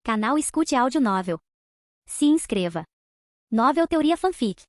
Canal Escute Áudio Novel. Se inscreva. Novel Teoria Fanfic.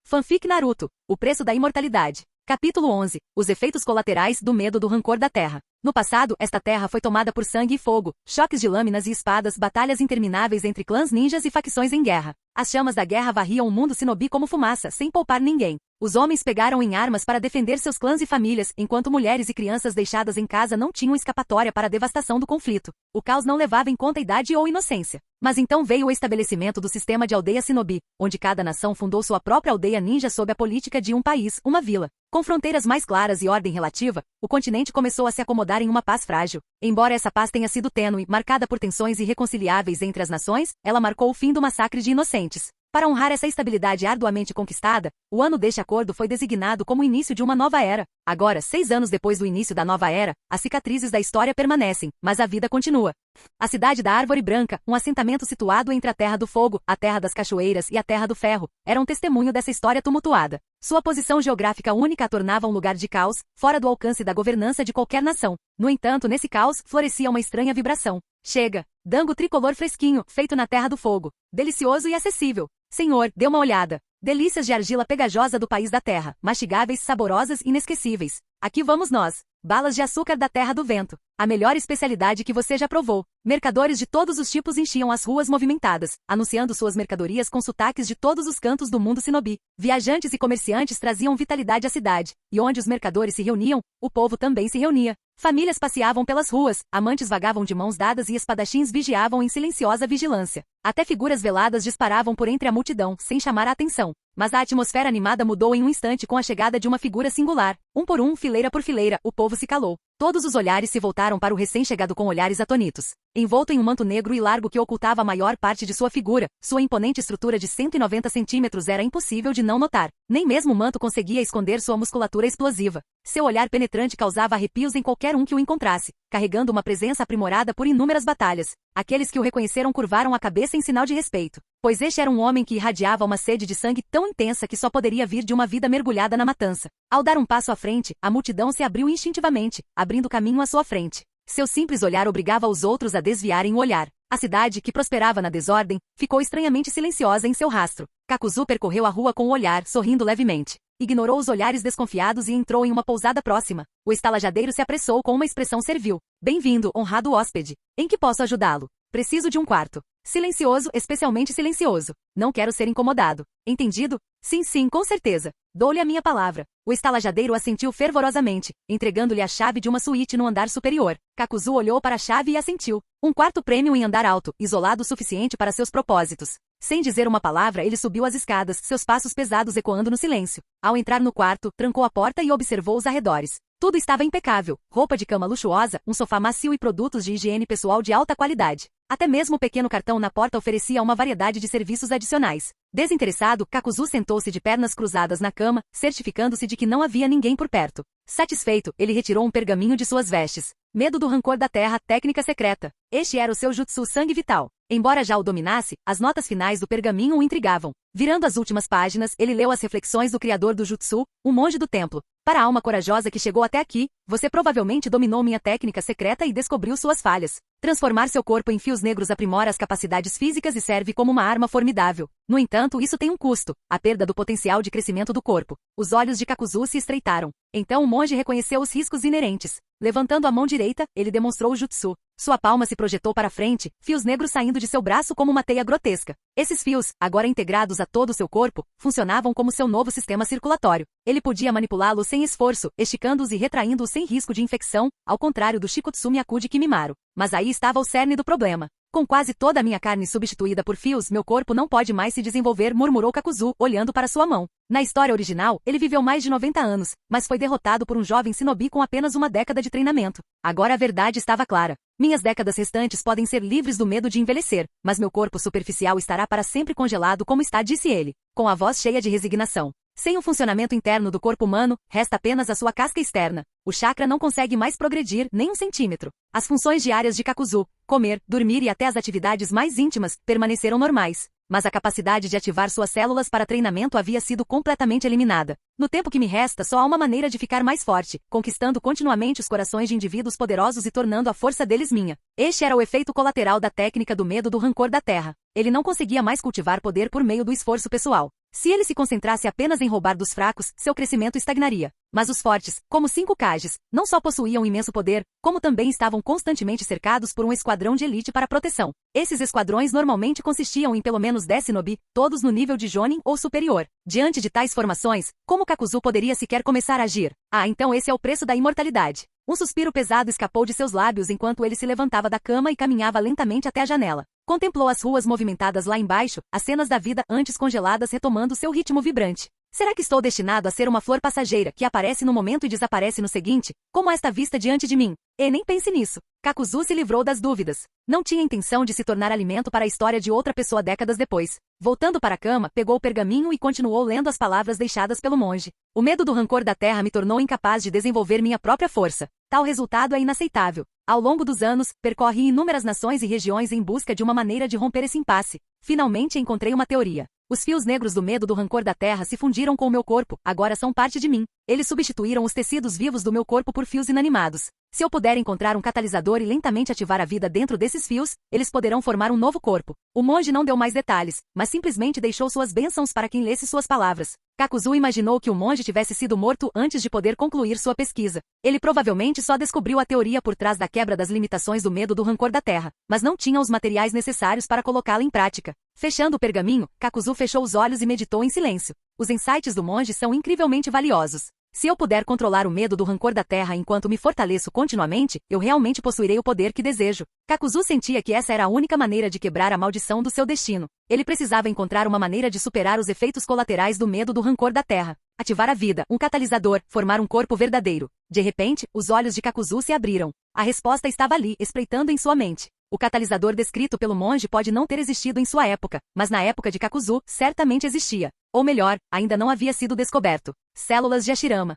Fanfic Naruto, o preço da imortalidade. Capítulo 11. Os efeitos colaterais do medo do rancor da Terra. No passado, esta terra foi tomada por sangue e fogo, choques de lâminas e espadas, batalhas intermináveis entre clãs ninjas e facções em guerra. As chamas da guerra varriam o mundo shinobi como fumaça, sem poupar ninguém. Os homens pegaram em armas para defender seus clãs e famílias, enquanto mulheres e crianças deixadas em casa não tinham escapatória para a devastação do conflito. O caos não levava em conta idade ou inocência. Mas então veio o estabelecimento do sistema de aldeia shinobi, onde cada nação fundou sua própria aldeia ninja sob a política de um país, uma vila. Com fronteiras mais claras e ordem relativa, o continente começou a se acomodar em uma paz frágil. Embora essa paz tenha sido tênue, marcada por tensões irreconciliáveis entre as nações, ela marcou o fim do massacre de inocentes. Para honrar essa estabilidade arduamente conquistada, o ano deste acordo foi designado como o início de uma nova era. Agora, 6 anos depois do início da nova era, as cicatrizes da história permanecem, mas a vida continua. A cidade da Árvore Branca, um assentamento situado entre a Terra do Fogo, a Terra das Cachoeiras e a Terra do Ferro, era um testemunho dessa história tumultuada. Sua posição geográfica única a tornava um lugar de caos, fora do alcance da governança de qualquer nação. No entanto, nesse caos, florescia uma estranha vibração. Chega! Dango tricolor fresquinho, feito na Terra do Fogo. Delicioso e acessível. Senhor, dê uma olhada. Delícias de argila pegajosa do país da terra, mastigáveis, saborosas e inesquecíveis. Aqui vamos nós. Balas de açúcar da Terra do Vento. A melhor especialidade que você já provou. Mercadores de todos os tipos enchiam as ruas movimentadas, anunciando suas mercadorias com sotaques de todos os cantos do mundo shinobi. Viajantes e comerciantes traziam vitalidade à cidade, e onde os mercadores se reuniam, o povo também se reunia. Famílias passeavam pelas ruas, amantes vagavam de mãos dadas e espadachins vigiavam em silenciosa vigilância. Até figuras veladas disparavam por entre a multidão, sem chamar a atenção. Mas a atmosfera animada mudou em um instante com a chegada de uma figura singular. Um por um, fileira por fileira, o povo se calou. Todos os olhares se voltaram para o recém-chegado com olhares atonitos. Envolto em um manto negro e largo que ocultava a maior parte de sua figura, sua imponente estrutura de 190 centímetros era impossível de não notar. Nem mesmo o manto conseguia esconder sua musculatura explosiva. Seu olhar penetrante causava arrepios em qualquer um que o encontrasse, carregando uma presença aprimorada por inúmeras batalhas. Aqueles que o reconheceram curvaram a cabeça em sinal de respeito, pois este era um homem que irradiava uma sede de sangue tão intensa que só poderia vir de uma vida mergulhada na matança. Ao dar um passo à frente, a multidão se abriu instintivamente, abrindo caminho à sua frente. Seu simples olhar obrigava os outros a desviarem o olhar. A cidade, que prosperava na desordem, ficou estranhamente silenciosa em seu rastro. Kakuzu percorreu a rua com o olhar, sorrindo levemente. Ignorou os olhares desconfiados e entrou em uma pousada próxima. O estalajadeiro se apressou com uma expressão servil. Bem-vindo, honrado hóspede. Em que posso ajudá-lo? Preciso de um quarto. Silencioso, especialmente silencioso. Não quero ser incomodado. Entendido? Sim, com certeza. Dou-lhe a minha palavra. O estalajadeiro assentiu fervorosamente, entregando-lhe a chave de uma suíte no andar superior. Kakuzu olhou para a chave e assentiu. Um quarto premium em andar alto, isolado o suficiente para seus propósitos. Sem dizer uma palavra, ele subiu as escadas, seus passos pesados ecoando no silêncio. Ao entrar no quarto, trancou a porta e observou os arredores. Tudo estava impecável. Roupa de cama luxuosa, um sofá macio e produtos de higiene pessoal de alta qualidade. Até mesmo o pequeno cartão na porta oferecia uma variedade de serviços adicionais. Desinteressado, Kakuzu sentou-se de pernas cruzadas na cama, certificando-se de que não havia ninguém por perto. Satisfeito, ele retirou um pergaminho de suas vestes. Medo do rancor da terra, técnica secreta. Este era o seu jutsu sangue vital. Embora já o dominasse, as notas finais do pergaminho o intrigavam. Virando as últimas páginas, ele leu as reflexões do criador do jutsu, um monge do templo. Para a alma corajosa que chegou até aqui, você provavelmente dominou minha técnica secreta e descobriu suas falhas. Transformar seu corpo em fios negros aprimora as capacidades físicas e serve como uma arma formidável. No entanto, isso tem um custo, a perda do potencial de crescimento do corpo. Os olhos de Kakuzu se estreitaram. Então o monge reconheceu os riscos inerentes. Levantando a mão direita, ele demonstrou o jutsu. Sua palma se projetou para frente, fios negros saindo de seu braço como uma teia grotesca. Esses fios, agora integrados a todo o seu corpo, funcionavam como seu novo sistema circulatório. Ele podia manipulá-los sem esforço, esticando-os e retraindo-os sem risco de infecção, ao contrário do Shikotsu Myaku de Kimimaro. Mas aí estava o cerne do problema. Com quase toda a minha carne substituída por fios, meu corpo não pode mais se desenvolver, murmurou Kakuzu, olhando para sua mão. Na história original, ele viveu mais de 90 anos, mas foi derrotado por um jovem shinobi com apenas uma década de treinamento. Agora a verdade estava clara. Minhas décadas restantes podem ser livres do medo de envelhecer, mas meu corpo superficial estará para sempre congelado como está, disse ele, com a voz cheia de resignação. Sem o funcionamento interno do corpo humano, resta apenas a sua casca externa. O chakra não consegue mais progredir nem um centímetro. As funções diárias de Kakuzu, comer, dormir e até as atividades mais íntimas, permaneceram normais. mas a capacidade de ativar suas células para treinamento havia sido completamente eliminada. No tempo que me resta, só há uma maneira de ficar mais forte, conquistando continuamente os corações de indivíduos poderosos e tornando a força deles minha. Este era o efeito colateral da técnica do medo do rancor da Terra. Ele não conseguia mais cultivar poder por meio do esforço pessoal. Se ele se concentrasse apenas em roubar dos fracos, seu crescimento estagnaria. Mas os fortes, como 5 Kages, não só possuíam imenso poder, como também estavam constantemente cercados por um esquadrão de elite para proteção. Esses esquadrões normalmente consistiam em pelo menos 10 shinobi, todos no nível de Jonin ou superior. Diante de tais formações, como Kakuzu poderia sequer começar a agir? Ah, então esse é o preço da imortalidade. Um suspiro pesado escapou de seus lábios enquanto ele se levantava da cama e caminhava lentamente até a janela. Contemplou as ruas movimentadas lá embaixo, as cenas da vida antes congeladas retomando seu ritmo vibrante. Será que estou destinado a ser uma flor passageira que aparece no momento e desaparece no seguinte, como esta vista diante de mim? E nem pense nisso. Kakuzu se livrou das dúvidas. Não tinha intenção de se tornar alimento para a história de outra pessoa décadas depois. Voltando para a cama, pegou o pergaminho e continuou lendo as palavras deixadas pelo monge. O medo do rancor da Terra me tornou incapaz de desenvolver minha própria força. Tal resultado é inaceitável. Ao longo dos anos, percorri inúmeras nações e regiões em busca de uma maneira de romper esse impasse. Finalmente encontrei uma teoria. Os fios negros do medo do rancor da Terra se fundiram com o meu corpo, agora são parte de mim. Eles substituíram os tecidos vivos do meu corpo por fios inanimados. Se eu puder encontrar um catalisador e lentamente ativar a vida dentro desses fios, eles poderão formar um novo corpo. O monge não deu mais detalhes, mas simplesmente deixou suas bênçãos para quem lesse suas palavras. Kakuzu imaginou que o monge tivesse sido morto antes de poder concluir sua pesquisa. Ele provavelmente só descobriu a teoria por trás da quebra das limitações do medo do rancor da Terra, mas não tinha os materiais necessários para colocá-la em prática. Fechando o pergaminho, Kakuzu fechou os olhos e meditou em silêncio. Os insights do monge são incrivelmente valiosos. Se eu puder controlar o medo do rancor da Terra enquanto me fortaleço continuamente, eu realmente possuirei o poder que desejo. Kakuzu sentia que essa era a única maneira de quebrar a maldição do seu destino. Ele precisava encontrar uma maneira de superar os efeitos colaterais do medo do rancor da Terra. Ativar a vida, um catalisador, formar um corpo verdadeiro. De repente, os olhos de Kakuzu se abriram. A resposta estava ali, espreitando em sua mente. O catalisador descrito pelo monge pode não ter existido em sua época, mas na época de Kakuzu, certamente existia. Ou melhor, ainda não havia sido descoberto. Células de Hashirama.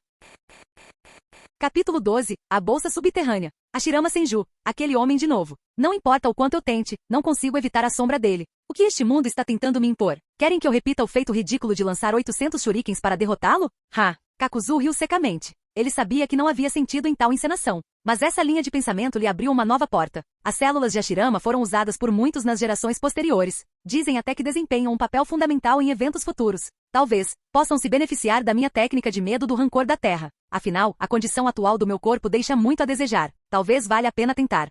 Capítulo 12. A Bolsa Subterrânea. Hashirama Senju. Aquele homem de novo. Não importa o quanto eu tente, não consigo evitar a sombra dele. O que este mundo está tentando me impor? Querem que eu repita o feito ridículo de lançar 800 shurikens para derrotá-lo? Kakuzu riu secamente. Ele sabia que não havia sentido em tal encenação. Mas essa linha de pensamento lhe abriu uma nova porta. As células de Hashirama foram usadas por muitos nas gerações posteriores. Dizem até que desempenham um papel fundamental em eventos futuros. Talvez possam se beneficiar da minha técnica de medo do rancor da Terra. Afinal, a condição atual do meu corpo deixa muito a desejar. Talvez valha a pena tentar.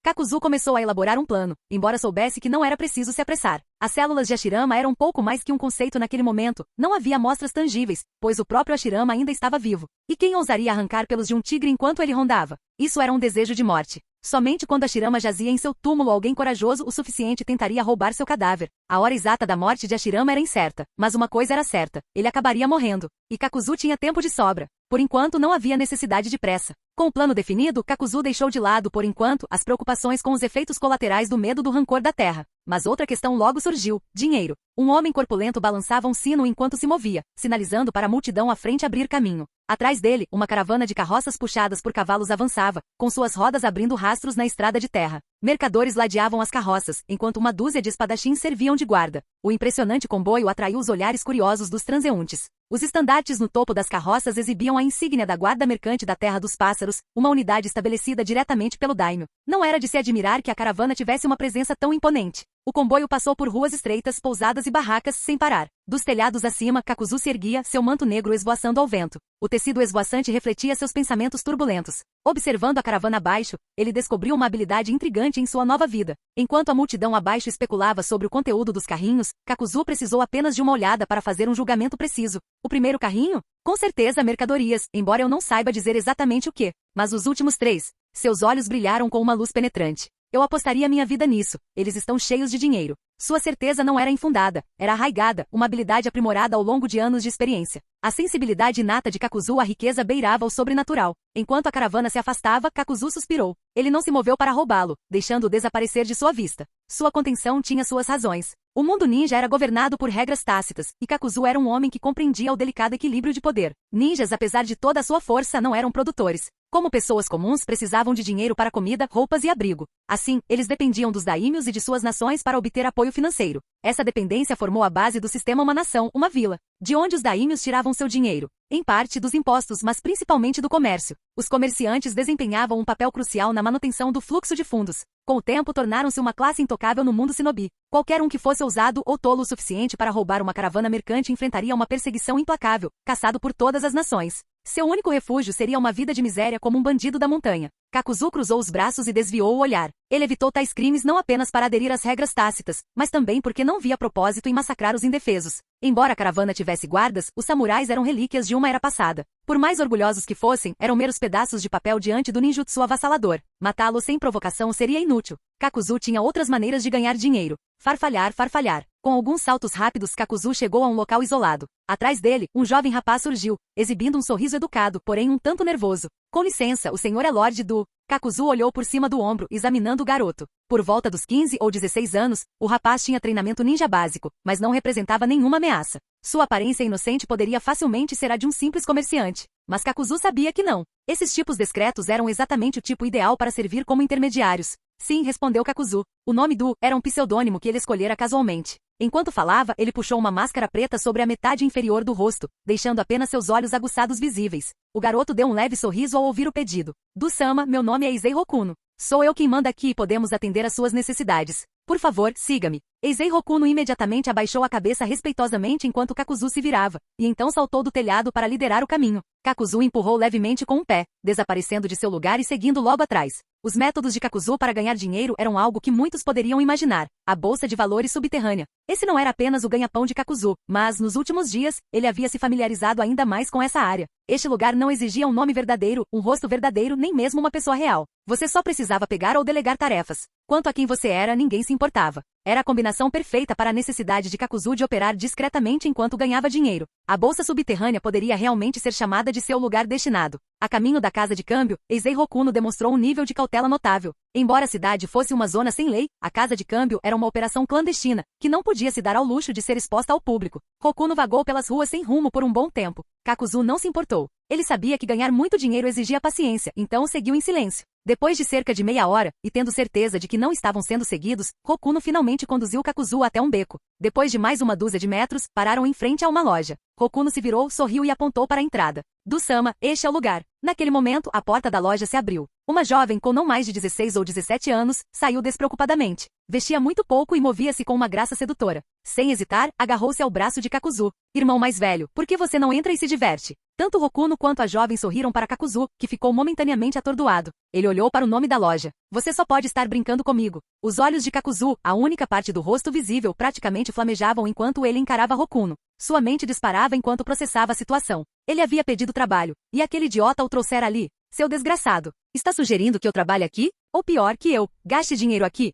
Kakuzu começou a elaborar um plano, embora soubesse que não era preciso se apressar. As células de Hashirama eram pouco mais que um conceito naquele momento, não havia amostras tangíveis, pois o próprio Hashirama ainda estava vivo. E quem ousaria arrancar pelos de um tigre enquanto ele rondava? Isso era um desejo de morte. Somente quando Hashirama jazia em seu túmulo alguém corajoso o suficiente tentaria roubar seu cadáver. A hora exata da morte de Hashirama era incerta, mas uma coisa era certa, ele acabaria morrendo. E Kakuzu tinha tempo de sobra. Por enquanto não havia necessidade de pressa. Com o plano definido, Kakuzu deixou de lado por enquanto as preocupações com os efeitos colaterais do medo do rancor da Terra. Mas outra questão logo surgiu: dinheiro. Um homem corpulento balançava um sino enquanto se movia, sinalizando para a multidão à frente abrir caminho. Atrás dele, uma caravana de carroças puxadas por cavalos avançava, com suas rodas abrindo rastros na estrada de terra. Mercadores ladeavam as carroças, enquanto uma dúzia de espadachins serviam de guarda. O impressionante comboio atraiu os olhares curiosos dos transeuntes. Os estandartes no topo das carroças exibiam a insígnia da Guarda Mercante da Terra dos Pássaros, uma unidade estabelecida diretamente pelo daimyo. Não era de se admirar que a caravana tivesse uma presença tão imponente. O comboio passou por ruas estreitas, pousadas e barracas sem parar. Dos telhados acima, Kakuzu se erguia, seu manto negro esvoaçando ao vento. O tecido esvoaçante refletia seus pensamentos turbulentos. Observando a caravana abaixo, ele descobriu uma habilidade intrigante em sua nova vida. Enquanto a multidão abaixo especulava sobre o conteúdo dos carrinhos, Kakuzu precisou apenas de uma olhada para fazer um julgamento preciso. O primeiro carrinho? Com certeza mercadorias, embora eu não saiba dizer exatamente o que. Mas os últimos 3. Seus olhos brilharam com uma luz penetrante. Eu apostaria minha vida nisso. Eles estão cheios de dinheiro. Sua certeza não era infundada, era arraigada, uma habilidade aprimorada ao longo de anos de experiência. A sensibilidade inata de Kakuzu à riqueza beirava o sobrenatural. Enquanto a caravana se afastava, Kakuzu suspirou. Ele não se moveu para roubá-lo, deixando-o desaparecer de sua vista. Sua contenção tinha suas razões. O mundo ninja era governado por regras tácitas, e Kakuzu era um homem que compreendia o delicado equilíbrio de poder. Ninjas, apesar de toda a sua força, não eram produtores. Como pessoas comuns precisavam de dinheiro para comida, roupas e abrigo. Assim, eles dependiam dos daímios e de suas nações para obter apoio financeiro. Essa dependência formou a base do sistema uma nação, uma vila. De onde os daímios tiravam seu dinheiro? Em parte dos impostos, mas principalmente do comércio. Os comerciantes desempenhavam um papel crucial na manutenção do fluxo de fundos. Com o tempo, tornaram-se uma classe intocável no mundo cinobi. Qualquer um que fosse ousado ou tolo o suficiente para roubar uma caravana mercante enfrentaria uma perseguição implacável, caçado por todas as nações. Seu único refúgio seria uma vida de miséria como um bandido da montanha. Kakuzu cruzou os braços e desviou o olhar. Ele evitou tais crimes não apenas para aderir às regras tácitas, mas também porque não via propósito em massacrar os indefesos. Embora a caravana tivesse guardas, os samurais eram relíquias de uma era passada. Por mais orgulhosos que fossem, eram meros pedaços de papel diante do ninjutsu avassalador. Matá-los sem provocação seria inútil. Kakuzu tinha outras maneiras de ganhar dinheiro. Farfalhar, farfalhar. Com alguns saltos rápidos, Kakuzu chegou a um local isolado. Atrás dele, um jovem rapaz surgiu, exibindo um sorriso educado, porém um tanto nervoso. Com licença, o senhor é Lorde do... Kakuzu olhou por cima do ombro, examinando o garoto. Por volta dos 15 ou 16 anos, o rapaz tinha treinamento ninja básico, mas não representava nenhuma ameaça. Sua aparência inocente poderia facilmente ser a de um simples comerciante. Mas Kakuzu sabia que não. Esses tipos discretos eram exatamente o tipo ideal para servir como intermediários. Sim, respondeu Kakuzu. O nome Du era um pseudônimo que ele escolhera casualmente. Enquanto falava, ele puxou uma máscara preta sobre a metade inferior do rosto, deixando apenas seus olhos aguçados visíveis. O garoto deu um leve sorriso ao ouvir o pedido. Du-sama, meu nome é Eizei Hokuno. Sou eu quem manda aqui e podemos atender às suas necessidades. Por favor, siga-me. Eizei Hokuno imediatamente abaixou a cabeça respeitosamente enquanto Kakuzu se virava, e então saltou do telhado para liderar o caminho. Kakuzu empurrou levemente com um pé, desaparecendo de seu lugar e seguindo logo atrás. Os métodos de Kakuzu para ganhar dinheiro eram algo que muitos poderiam imaginar. A bolsa de valores subterrânea. Esse não era apenas o ganha-pão de Kakuzu, mas, nos últimos dias, ele havia se familiarizado ainda mais com essa área. Este lugar não exigia um nome verdadeiro, um rosto verdadeiro, nem mesmo uma pessoa real. Você só precisava pegar ou delegar tarefas. Quanto a quem você era, ninguém se importava. Era a combinação perfeita para a necessidade de Kakuzu de operar discretamente enquanto ganhava dinheiro. A bolsa subterrânea poderia realmente ser chamada de seu lugar destinado. A caminho da casa de câmbio, Eizei Hokuno demonstrou um nível de cautela notável. Embora a cidade fosse uma zona sem lei, a casa de câmbio era uma operação clandestina, que não podia se dar ao luxo de ser exposta ao público. Hokuno vagou pelas ruas sem rumo por um bom tempo. Kakuzu não se importou. Ele sabia que ganhar muito dinheiro exigia paciência, então seguiu em silêncio. Depois de cerca de meia hora, e tendo certeza de que não estavam sendo seguidos, Hokuno finalmente conduziu Kakuzu até um beco. Depois de mais uma dúzia de metros, pararam em frente a uma loja. Hokuno se virou, sorriu e apontou para a entrada. Du-sama, este é o lugar. Naquele momento, a porta da loja se abriu. Uma jovem com não mais de 16 ou 17 anos, saiu despreocupadamente. Vestia muito pouco e movia-se com uma graça sedutora. Sem hesitar, agarrou-se ao braço de Kakuzu. Irmão mais velho, por que você não entra e se diverte? Tanto Hokuno quanto a jovem sorriram para Kakuzu, que ficou momentaneamente atordoado. Ele olhou para o nome da loja. Você só pode estar brincando comigo. Os olhos de Kakuzu, a única parte do rosto visível, praticamente flamejavam enquanto ele encarava Hokuno. Sua mente disparava enquanto processava a situação. Ele havia pedido trabalho, e aquele idiota o trouxera ali. Seu desgraçado. Está sugerindo que eu trabalhe aqui? Ou pior que eu, gaste dinheiro aqui?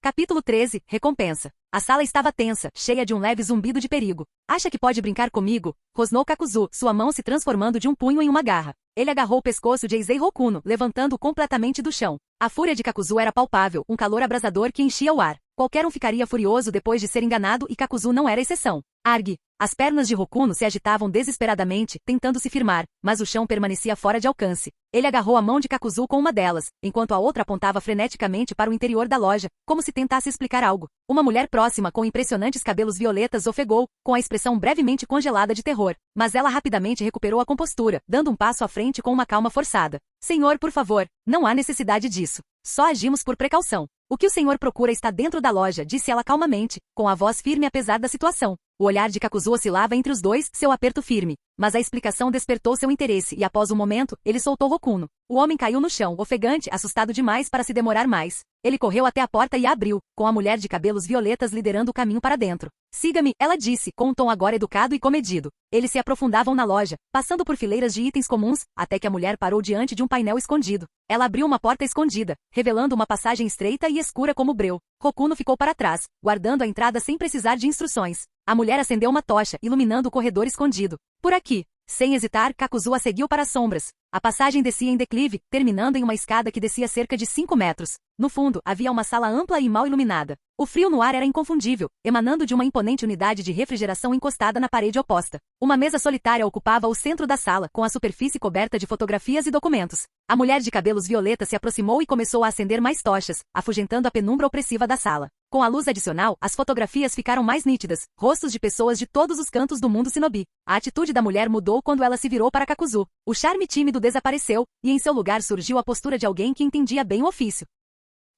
Capítulo 13, Recompensa. A sala estava tensa, cheia de um leve zumbido de perigo. Acha que pode brincar comigo? Rosnou Kakuzu, sua mão se transformando de um punho em uma garra. Ele agarrou o pescoço de Eizei Hokuno, levantando-o completamente do chão. A fúria de Kakuzu era palpável, um calor abrasador que enchia o ar. Qualquer um ficaria furioso depois de ser enganado e Kakuzu não era exceção. Argue! As pernas de Hokuno se agitavam desesperadamente, tentando se firmar, mas o chão permanecia fora de alcance. Ele agarrou a mão de Kakuzu com uma delas, enquanto a outra apontava freneticamente para o interior da loja, como se tentasse explicar algo. Uma mulher próxima com impressionantes cabelos violetas ofegou, com a expressão brevemente congelada de terror, mas ela rapidamente recuperou a compostura, dando um passo à frente com uma calma forçada. Senhor, por favor, não há necessidade disso. Só agimos por precaução. O que o senhor procura está dentro da loja, disse ela calmamente, com a voz firme apesar da situação. O olhar de Kakuzu oscilava entre os dois, seu aperto firme. Mas a explicação despertou seu interesse e após um momento, ele soltou Hokuno. O homem caiu no chão, ofegante, assustado demais para se demorar mais. Ele correu até a porta e a abriu, com a mulher de cabelos violetas liderando o caminho para dentro. Siga-me, ela disse, com um tom agora educado e comedido. Eles se aprofundavam na loja, passando por fileiras de itens comuns, até que a mulher parou diante de um painel escondido. Ela abriu uma porta escondida, revelando uma passagem estreita e escura como breu. Hokuno ficou para trás, guardando a entrada sem precisar de instruções. A mulher acendeu uma tocha, iluminando o corredor escondido. Por aqui. Sem hesitar, Kakuzu a seguiu para as sombras. A passagem descia em declive, terminando em uma escada que descia cerca de 5 metros. No fundo, havia uma sala ampla e mal iluminada. O frio no ar era inconfundível, emanando de uma imponente unidade de refrigeração encostada na parede oposta. Uma mesa solitária ocupava o centro da sala, com a superfície coberta de fotografias e documentos. A mulher de cabelos violeta se aproximou e começou a acender mais tochas, afugentando a penumbra opressiva da sala. Com a luz adicional, as fotografias ficaram mais nítidas, rostos de pessoas de todos os cantos do mundo Shinobi. A atitude da mulher mudou quando ela se virou para Kakuzu. O charme tímido desapareceu, e em seu lugar surgiu a postura de alguém que entendia bem o ofício.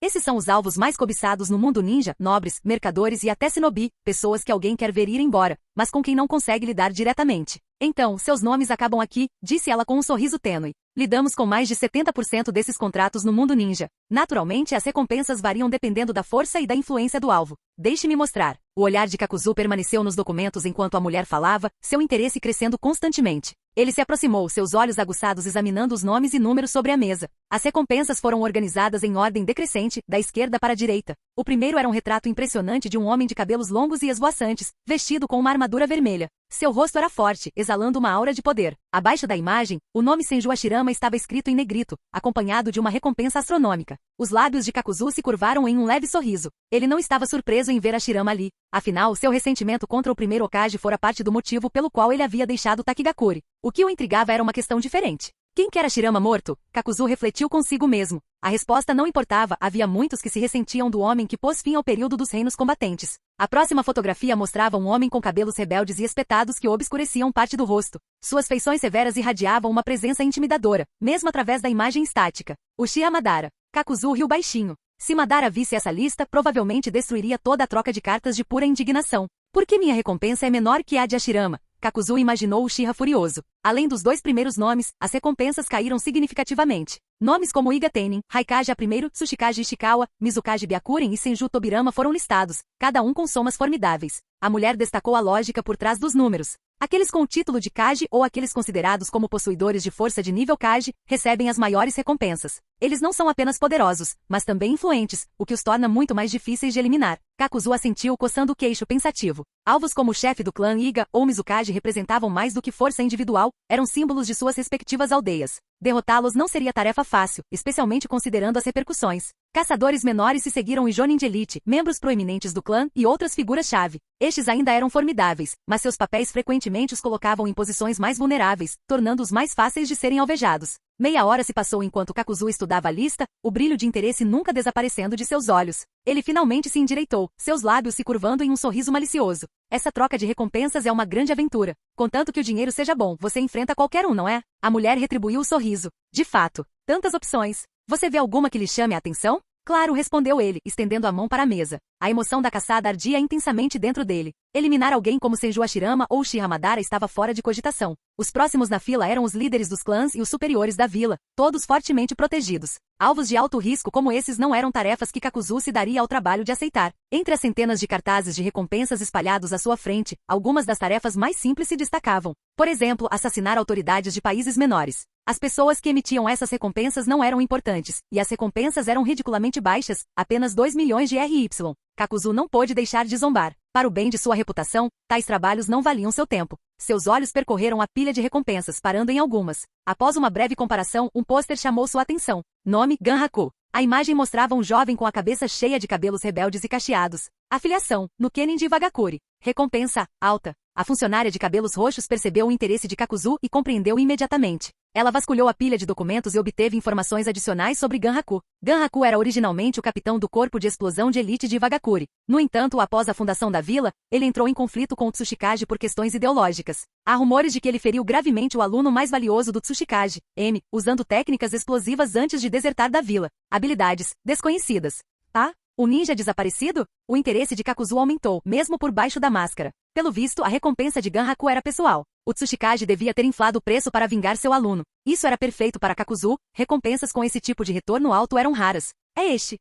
Esses são os alvos mais cobiçados no mundo ninja, nobres, mercadores e até Shinobi, pessoas que alguém quer ver ir embora, mas com quem não consegue lidar diretamente. Então, seus nomes acabam aqui, disse ela com um sorriso tênue. Lidamos com mais de 70% desses contratos no mundo ninja. Naturalmente, as recompensas variam dependendo da força e da influência do alvo. Deixe-me mostrar. O olhar de Kakuzu permaneceu nos documentos enquanto a mulher falava, seu interesse crescendo constantemente. Ele se aproximou, seus olhos aguçados examinando os nomes e números sobre a mesa. As recompensas foram organizadas em ordem decrescente, da esquerda para a direita. O primeiro era um retrato impressionante de um homem de cabelos longos e esvoaçantes, vestido com uma armadura vermelha. Seu rosto era forte, exalando uma aura de poder. Abaixo da imagem, o nome Senju Hashirama estava escrito em negrito, acompanhado de uma recompensa astronômica. Os lábios de Kakuzu se curvaram em um leve sorriso. Ele não estava surpreso em ver Hashirama ali. Afinal, seu ressentimento contra o primeiro Hokage fora parte do motivo pelo qual ele havia deixado Takigakure. O que o intrigava era uma questão diferente. Quem quer Hashirama morto? Kakuzu refletiu consigo mesmo. A resposta não importava, havia muitos que se ressentiam do homem que pôs fim ao período dos reinos combatentes. A próxima fotografia mostrava um homem com cabelos rebeldes e espetados que obscureciam parte do rosto. Suas feições severas irradiavam uma presença intimidadora, mesmo através da imagem estática. Uchiha Madara. Kakuzu riu baixinho. Se Madara visse essa lista, provavelmente destruiria toda a troca de cartas de pura indignação. Por que minha recompensa é menor que a de Hashirama? Kakuzu imaginou Uchiha furioso. Além dos dois primeiros nomes, as recompensas caíram significativamente. Nomes como Iga Tenin, Raikage I, Tsuchikage Ishikawa, Mizukage Byakuren e Senju Tobirama foram listados, cada um com somas formidáveis. A mulher destacou a lógica por trás dos números. Aqueles com o título de Kage ou aqueles considerados como possuidores de força de nível Kage recebem as maiores recompensas. Eles não são apenas poderosos, mas também influentes, o que os torna muito mais difíceis de eliminar. Kakuzu assentiu coçando o queixo pensativo. Alvos como o chefe do clã Iga ou Mizukage representavam mais do que força individual, eram símbolos de suas respectivas aldeias. Derrotá-los não seria tarefa fácil, especialmente considerando as repercussões. Caçadores menores se seguiram e Jonin de elite, membros proeminentes do clã e outras figuras-chave. Estes ainda eram formidáveis, mas seus papéis frequentemente os colocavam em posições mais vulneráveis, tornando-os mais fáceis de serem alvejados. Meia hora se passou enquanto Kakuzu estudava a lista, o brilho de interesse nunca desaparecendo de seus olhos. Ele finalmente se endireitou, seus lábios se curvando em um sorriso malicioso. Essa troca de recompensas é uma grande aventura. Contanto que o dinheiro seja bom, você enfrenta qualquer um, não é? A mulher retribuiu o sorriso. De fato, tantas opções. Você vê alguma que lhe chame a atenção? Claro, respondeu ele, estendendo a mão para a mesa. A emoção da caçada ardia intensamente dentro dele. Eliminar alguém como Senju Hashirama ou Uchiha Madara estava fora de cogitação. Os próximos na fila eram os líderes dos clãs e os superiores da vila, todos fortemente protegidos. Alvos de alto risco como esses não eram tarefas que Kakuzu se daria ao trabalho de aceitar. Entre as centenas de cartazes de recompensas espalhados à sua frente, algumas das tarefas mais simples se destacavam. Por exemplo, assassinar autoridades de países menores. As pessoas que emitiam essas recompensas não eram importantes, e as recompensas eram ridiculamente baixas, apenas 2 milhões de RY. Kakuzu não pôde deixar de zombar. Para o bem de sua reputação, tais trabalhos não valiam seu tempo. Seus olhos percorreram a pilha de recompensas, parando em algumas. Após uma breve comparação, um pôster chamou sua atenção. Nome, Ganhaku. A imagem mostrava um jovem com a cabeça cheia de cabelos rebeldes e cacheados. Afiliação, no Kenin de Wagakure. Recompensa, alta. A funcionária de cabelos roxos percebeu o interesse de Kakuzu e compreendeu imediatamente. Ela vasculhou a pilha de documentos e obteve informações adicionais sobre Ganhaku. Ganhaku era originalmente o capitão do corpo de explosão de elite de Wagakure. No entanto, após a fundação da vila, ele entrou em conflito com o Tsuchikage por questões ideológicas. Há rumores de que ele feriu gravemente o aluno mais valioso do Tsuchikage, M, usando técnicas explosivas antes de desertar da vila. Habilidades desconhecidas. Ah? O ninja desaparecido? O interesse de Kakuzu aumentou, mesmo por baixo da máscara. Pelo visto, a recompensa de Ganhaku era pessoal. O Tsuchikage devia ter inflado o preço para vingar seu aluno. Isso era perfeito para Kakuzu, recompensas com esse tipo de retorno alto eram raras. É este.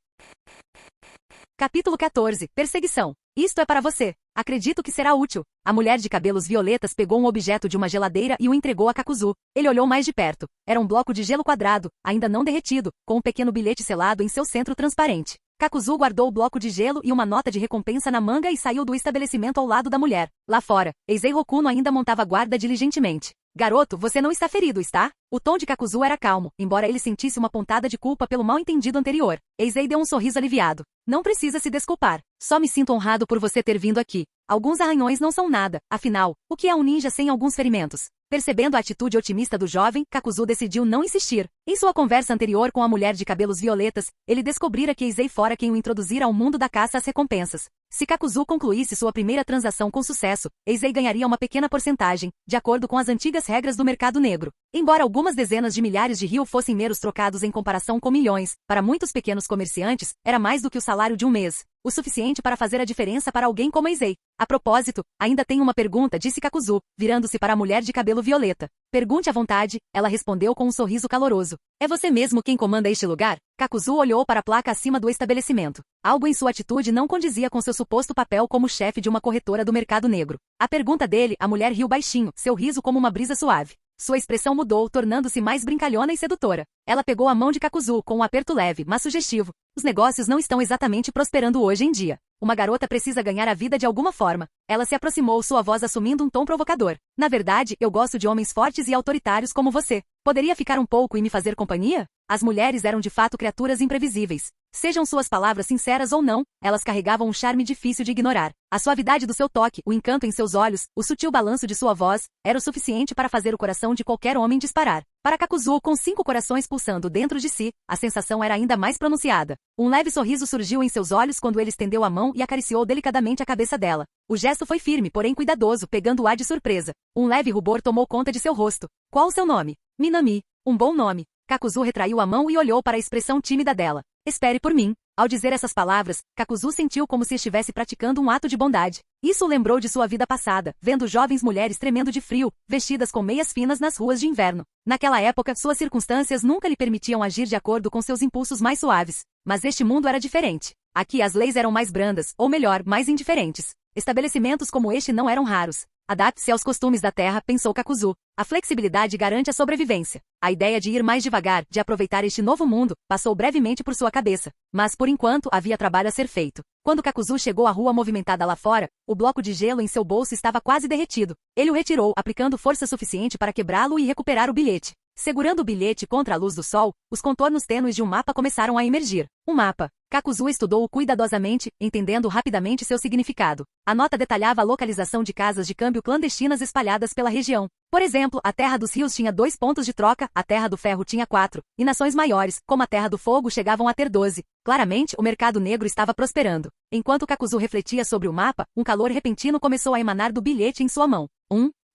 Capítulo 14. Perseguição. Isto é para você. Acredito que será útil. A mulher de cabelos violetas pegou um objeto de uma geladeira e o entregou a Kakuzu. Ele olhou mais de perto. Era um bloco de gelo quadrado, ainda não derretido, com um pequeno bilhete selado em seu centro transparente. Kakuzu guardou o bloco de gelo e uma nota de recompensa na manga e saiu do estabelecimento ao lado da mulher. Lá fora, Eizei Hokuno ainda montava guarda diligentemente. Garoto, você não está ferido, está? O tom de Kakuzu era calmo, embora ele sentisse uma pontada de culpa pelo mal-entendido anterior. Eizei deu um sorriso aliviado. Não precisa se desculpar. Só me sinto honrado por você ter vindo aqui. Alguns arranhões não são nada, afinal, o que é um ninja sem alguns ferimentos? Percebendo a atitude otimista do jovem, Kakuzu decidiu não insistir. Em sua conversa anterior com a mulher de cabelos violetas, ele descobrira que Eizei fora quem o introduzira ao mundo da caça às recompensas. Se Kakuzu concluísse sua primeira transação com sucesso, Eizei ganharia uma pequena porcentagem, de acordo com as antigas regras do mercado negro. Embora algumas dezenas de milhares de ryu fossem meros trocados em comparação com milhões, para muitos pequenos comerciantes, era mais do que o salário de um mês. O suficiente para fazer a diferença para alguém como Eizei. A propósito, ainda tenho uma pergunta, disse Kakuzu, virando-se para a mulher de cabelo violeta. Pergunte à vontade, ela respondeu com um sorriso caloroso. É você mesmo quem comanda este lugar? Kakuzu olhou para a placa acima do estabelecimento. Algo em sua atitude não condizia com seu suposto papel como chefe de uma corretora do mercado negro. A pergunta dele, a mulher riu baixinho, seu riso como uma brisa suave. Sua expressão mudou, tornando-se mais brincalhona e sedutora. Ela pegou a mão de Kakuzu com um aperto leve, mas sugestivo. Os negócios não estão exatamente prosperando hoje em dia. Uma garota precisa ganhar a vida de alguma forma. Ela se aproximou, sua voz assumindo um tom provocador. Na verdade, eu gosto de homens fortes e autoritários como você. Poderia ficar um pouco e me fazer companhia? As mulheres eram de fato criaturas imprevisíveis. Sejam suas palavras sinceras ou não, elas carregavam um charme difícil de ignorar. A suavidade do seu toque, o encanto em seus olhos, o sutil balanço de sua voz, era o suficiente para fazer o coração de qualquer homem disparar. Para Kakuzu, com 5 corações pulsando dentro de si, a sensação era ainda mais pronunciada. Um leve sorriso surgiu em seus olhos quando ele estendeu a mão e acariciou delicadamente a cabeça dela. O gesto foi firme, porém cuidadoso, pegando-a de surpresa. Um leve rubor tomou conta de seu rosto. Qual o seu nome? Minami. Um bom nome. Kakuzu retraiu a mão e olhou para a expressão tímida dela. Espere por mim. Ao dizer essas palavras, Kakuzu sentiu como se estivesse praticando um ato de bondade. Isso o lembrou de sua vida passada, vendo jovens mulheres tremendo de frio, vestidas com meias finas nas ruas de inverno. Naquela época, suas circunstâncias nunca lhe permitiam agir de acordo com seus impulsos mais suaves. Mas este mundo era diferente. Aqui as leis eram mais brandas, ou melhor, mais indiferentes. Estabelecimentos como este não eram raros. Adapte-se aos costumes da terra, pensou Kakuzu. A flexibilidade garante a sobrevivência. A ideia de ir mais devagar, de aproveitar este novo mundo, passou brevemente por sua cabeça. Mas, por enquanto, havia trabalho a ser feito. Quando Kakuzu chegou à rua movimentada lá fora, o bloco de gelo em seu bolso estava quase derretido. Ele o retirou, aplicando força suficiente para quebrá-lo e recuperar o bilhete. Segurando o bilhete contra a luz do sol, os contornos tênues de um mapa começaram a emergir. Um mapa. Kakuzu estudou-o cuidadosamente, entendendo rapidamente seu significado. A nota detalhava a localização de casas de câmbio clandestinas espalhadas pela região. Por exemplo, a Terra dos Rios tinha 2 pontos de troca, a Terra do Ferro tinha 4, e nações maiores, como a Terra do Fogo, chegavam a ter 12. Claramente, o mercado negro estava prosperando. Enquanto Kakuzu refletia sobre o mapa, um calor repentino começou a emanar do bilhete em sua mão.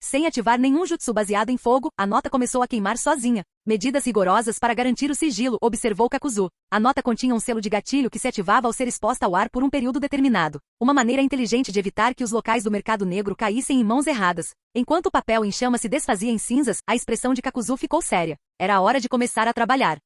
Sem ativar nenhum jutsu baseado em fogo, a nota começou a queimar sozinha. Medidas rigorosas para garantir o sigilo, observou Kakuzu. A nota continha um selo de gatilho que se ativava ao ser exposta ao ar por um período determinado. Uma maneira inteligente de evitar que os locais do mercado negro caíssem em mãos erradas. Enquanto o papel em chama se desfazia em cinzas, a expressão de Kakuzu ficou séria. Era a hora de começar a trabalhar.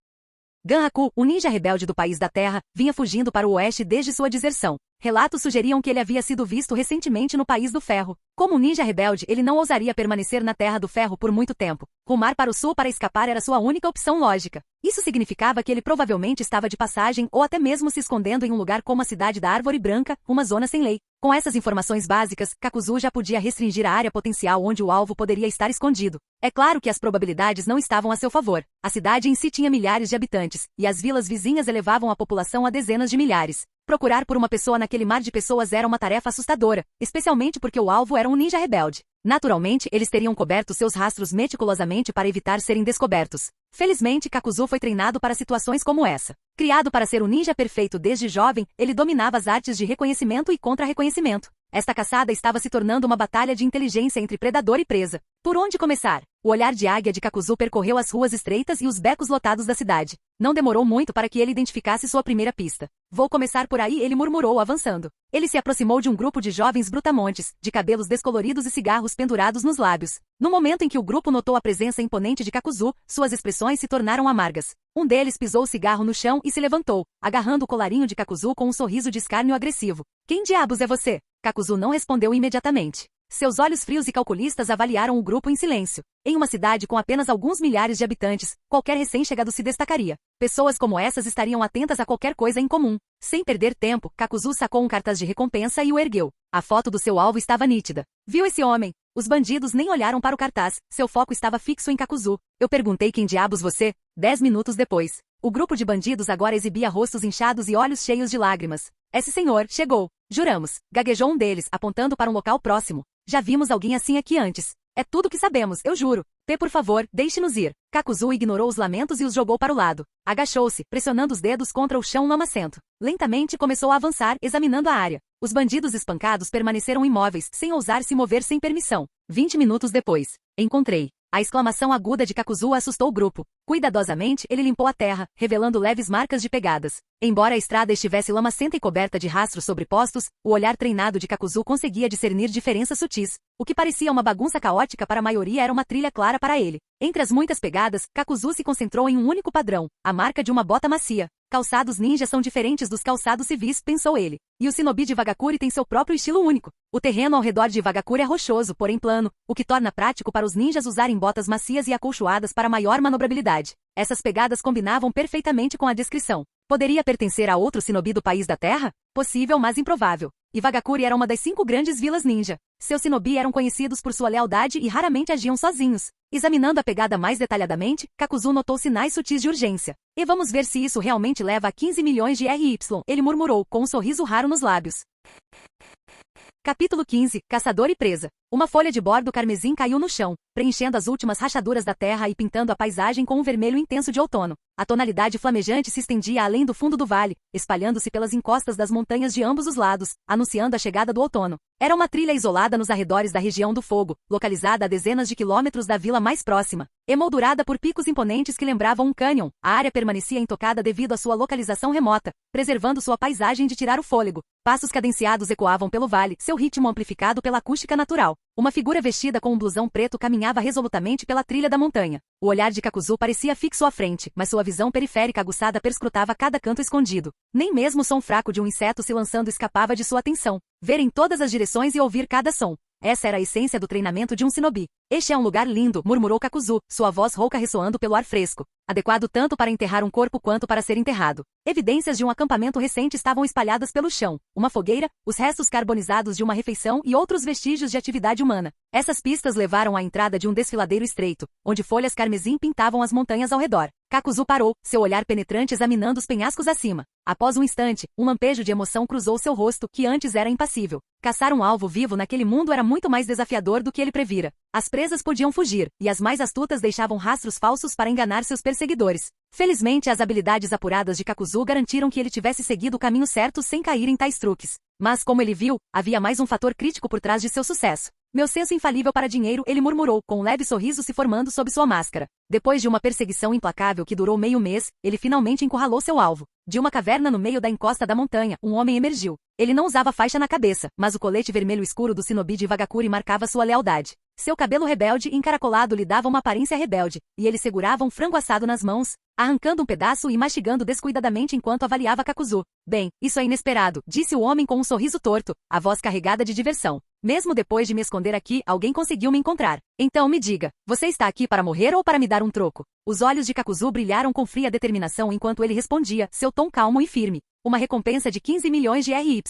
Ganhaku, o ninja rebelde do país da terra, vinha fugindo para o oeste desde sua deserção. Relatos sugeriam que ele havia sido visto recentemente no País do Ferro. Como um ninja rebelde, ele não ousaria permanecer na Terra do Ferro por muito tempo. Rumar para o sul para escapar era sua única opção lógica. Isso significava que ele provavelmente estava de passagem ou até mesmo se escondendo em um lugar como a Cidade da Árvore Branca, uma zona sem lei. Com essas informações básicas, Kakuzu já podia restringir a área potencial onde o alvo poderia estar escondido. É claro que as probabilidades não estavam a seu favor. A cidade em si tinha milhares de habitantes, e as vilas vizinhas elevavam a população a dezenas de milhares. Procurar por uma pessoa naquele mar de pessoas era uma tarefa assustadora, especialmente porque o alvo era um ninja rebelde. Naturalmente, eles teriam coberto seus rastros meticulosamente para evitar serem descobertos. Felizmente, Kakuzu foi treinado para situações como essa. Criado para ser um ninja perfeito desde jovem, ele dominava as artes de reconhecimento e contra-reconhecimento. Esta caçada estava se tornando uma batalha de inteligência entre predador e presa. Por onde começar? O olhar de águia de Kakuzu percorreu as ruas estreitas e os becos lotados da cidade. Não demorou muito para que ele identificasse sua primeira pista. Vou começar por aí, ele murmurou avançando. Ele se aproximou de um grupo de jovens brutamontes, de cabelos descoloridos e cigarros pendurados nos lábios. No momento em que o grupo notou a presença imponente de Kakuzu, suas expressões se tornaram amargas. Um deles pisou o cigarro no chão e se levantou, agarrando o colarinho de Kakuzu com um sorriso de escárnio agressivo. Quem diabos é você? Kakuzu não respondeu imediatamente. Seus olhos frios e calculistas avaliaram o grupo em silêncio. Em uma cidade com apenas alguns milhares de habitantes, qualquer recém-chegado se destacaria. Pessoas como essas estariam atentas a qualquer coisa em comum. Sem perder tempo, Kakuzu sacou um cartaz de recompensa e o ergueu. A foto do seu alvo estava nítida. Viu esse homem? Os bandidos nem olharam para o cartaz, seu foco estava fixo em Kakuzu. Eu perguntei quem diabos você? 10 minutos depois. O grupo de bandidos agora exibia rostos inchados e olhos cheios de lágrimas. Esse senhor chegou. Juramos. Gaguejou um deles, apontando para um local próximo. Já vimos alguém assim aqui antes. É tudo que sabemos, eu juro. Por favor, deixe-nos ir. Kakuzu ignorou os lamentos e os jogou para o lado. Agachou-se, pressionando os dedos contra o chão lamacento. Lentamente começou a avançar, examinando a área. Os bandidos espancados permaneceram imóveis, sem ousar se mover sem permissão. 20 minutos depois. Encontrei. A exclamação aguda de Kakuzu assustou o grupo. Cuidadosamente, ele limpou a terra, revelando leves marcas de pegadas. Embora a estrada estivesse lamacenta e coberta de rastros sobrepostos, o olhar treinado de Kakuzu conseguia discernir diferenças sutis. O que parecia uma bagunça caótica para a maioria era uma trilha clara para ele. Entre as muitas pegadas, Kakuzu se concentrou em um único padrão, a marca de uma bota macia. Calçados ninja são diferentes dos calçados civis, pensou ele. E o shinobi de Wagakure tem seu próprio estilo único. O terreno ao redor de Wagakure é rochoso, porém plano, o que torna prático para os ninjas usarem botas macias e acolchoadas para maior manobrabilidade. Essas pegadas combinavam perfeitamente com a descrição. Poderia pertencer a outro shinobi do país da Terra? Possível, mas improvável. E Wagakure era uma das 5 grandes vilas ninja. Seus shinobi eram conhecidos por sua lealdade e raramente agiam sozinhos. Examinando a pegada mais detalhadamente, Kakuzu notou sinais sutis de urgência. E vamos ver se isso realmente leva a 15 milhões de RY, ele murmurou, com um sorriso raro nos lábios. Capítulo 15. Caçador e presa. Uma folha de bordo carmesim caiu no chão, preenchendo as últimas rachaduras da terra e pintando a paisagem com um vermelho intenso de outono. A tonalidade flamejante se estendia além do fundo do vale, espalhando-se pelas encostas das montanhas de ambos os lados, anunciando a chegada do outono. Era uma trilha isolada nos arredores da região do fogo, localizada a dezenas de quilômetros da vila mais próxima. Emoldurada por picos imponentes que lembravam um cânion, a área permanecia intocada devido à sua localização remota, preservando sua paisagem de tirar o fôlego. Passos cadenciados ecoavam pelo vale, seu ritmo amplificado pela acústica natural. Uma figura vestida com um blusão preto caminhava resolutamente pela trilha da montanha. O olhar de Kakuzu parecia fixo à frente, mas sua visão periférica aguçada perscrutava cada canto escondido. Nem mesmo o som fraco de um inseto se lançando escapava de sua atenção. Ver em todas as direções e ouvir cada som. Essa era a essência do treinamento de um shinobi. Este é um lugar lindo, murmurou Kakuzu, sua voz rouca ressoando pelo ar fresco. Adequado tanto para enterrar um corpo quanto para ser enterrado. Evidências de um acampamento recente estavam espalhadas pelo chão. Uma fogueira, os restos carbonizados de uma refeição e outros vestígios de atividade humana. Essas pistas levaram à entrada de um desfiladeiro estreito, onde folhas carmesim pintavam as montanhas ao redor. Kakuzu parou, seu olhar penetrante examinando os penhascos acima. Após um instante, um lampejo de emoção cruzou seu rosto, que antes era impassível. Caçar um alvo vivo naquele mundo era muito mais desafiador do que ele previra. As presas podiam fugir, e as mais astutas deixavam rastros falsos para enganar seus perseguidores. Felizmente, as habilidades apuradas de Kakuzu garantiram que ele tivesse seguido o caminho certo sem cair em tais truques. Mas, como ele viu, havia mais um fator crítico por trás de seu sucesso. Meu senso infalível para dinheiro, ele murmurou, com um leve sorriso se formando sob sua máscara. Depois de uma perseguição implacável que durou meio mês, ele finalmente encurralou seu alvo. De uma caverna no meio da encosta da montanha, um homem emergiu. Ele não usava faixa na cabeça, mas o colete vermelho escuro do shinobi de Wagakure marcava sua lealdade. Seu cabelo rebelde e encaracolado lhe dava uma aparência rebelde, e ele segurava um frango assado nas mãos, arrancando um pedaço e mastigando descuidadamente enquanto avaliava Kakuzu. Bem, isso é inesperado, disse o homem com um sorriso torto, a voz carregada de diversão. Mesmo depois de me esconder aqui, alguém conseguiu me encontrar. Então me diga, você está aqui para morrer ou para me dar um troco? Os olhos de Kakuzu brilharam com fria determinação enquanto ele respondia, seu tom calmo e firme. Uma recompensa de 15 milhões de RY.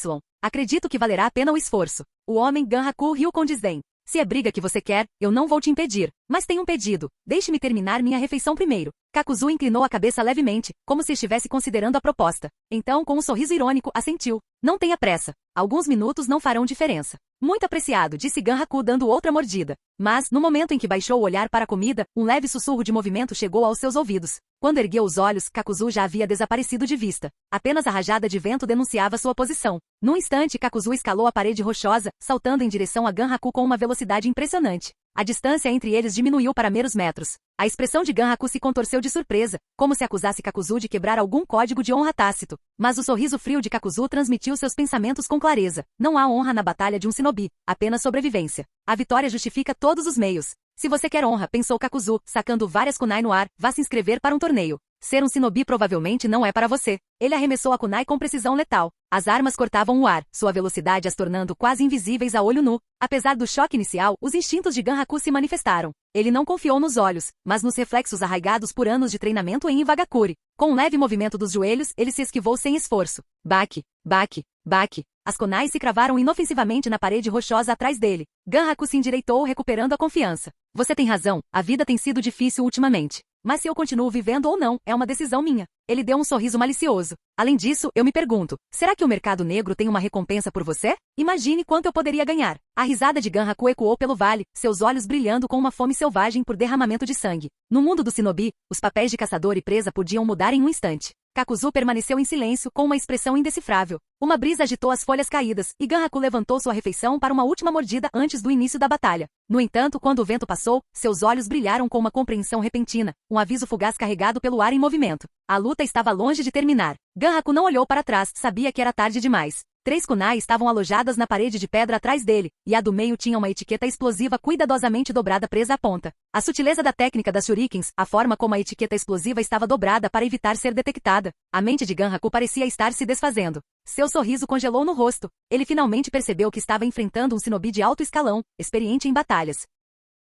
Acredito que valerá a pena o esforço. O homem Ganhaku riu com desdém. Se é briga que você quer, eu não vou te impedir. Mas tenho um pedido. Deixe-me terminar minha refeição primeiro. Kakuzu inclinou a cabeça levemente, como se estivesse considerando a proposta. Então, com um sorriso irônico, assentiu. Não tenha pressa. Alguns minutos não farão diferença. Muito apreciado, disse Ganhaku dando outra mordida. Mas, no momento em que baixou o olhar para a comida, um leve sussurro de movimento chegou aos seus ouvidos. Quando ergueu os olhos, Kakuzu já havia desaparecido de vista. Apenas a rajada de vento denunciava sua posição. Num instante, Kakuzu escalou a parede rochosa, saltando em direção a Ganhaku com uma velocidade impressionante. A distância entre eles diminuiu para meros metros. A expressão de Ganhaku se contorceu de surpresa, como se acusasse Kakuzu de quebrar algum código de honra tácito. Mas o sorriso frio de Kakuzu transmitiu seus pensamentos com clareza. Não há honra na batalha de um shinobi, apenas sobrevivência. A vitória justifica todos os meios. Se você quer honra, pensou Kakuzu, sacando várias kunai no ar, vá se inscrever para um torneio. Ser um shinobi provavelmente não é para você. Ele arremessou a kunai com precisão letal. As armas cortavam o ar, sua velocidade as tornando quase invisíveis a olho nu. Apesar do choque inicial, os instintos de Ganhaku se manifestaram. Ele não confiou nos olhos, mas nos reflexos arraigados por anos de treinamento em Iwagakure. Com um leve movimento dos joelhos, ele se esquivou sem esforço. Baque, baque, baque. As kunais se cravaram inofensivamente na parede rochosa atrás dele. Ganhaku se endireitou, recuperando a confiança. Você tem razão, a vida tem sido difícil ultimamente. Mas se eu continuo vivendo ou não, é uma decisão minha. Ele deu um sorriso malicioso. Além disso, eu me pergunto, será que o mercado negro tem uma recompensa por você? Imagine quanto eu poderia ganhar. A risada de Ganhaku ecoou pelo vale, seus olhos brilhando com uma fome selvagem por derramamento de sangue. No mundo do shinobi, os papéis de caçador e presa podiam mudar em um instante. Kakuzu permaneceu em silêncio, com uma expressão indecifrável. Uma brisa agitou as folhas caídas, e Ganhaku levantou sua refeição para uma última mordida antes do início da batalha. No entanto, quando o vento passou, seus olhos brilharam com uma compreensão repentina, um aviso fugaz carregado pelo ar em movimento. A luta estava longe de terminar. Ganhaku não olhou para trás, sabia que era tarde demais. 3 kunai estavam alojadas na parede de pedra atrás dele, e a do meio tinha uma etiqueta explosiva cuidadosamente dobrada presa à ponta. A sutileza da técnica das shurikens, a forma como a etiqueta explosiva estava dobrada para evitar ser detectada. A mente de Ganhaku parecia estar se desfazendo. Seu sorriso congelou no rosto. Ele finalmente percebeu que estava enfrentando um shinobi de alto escalão, experiente em batalhas.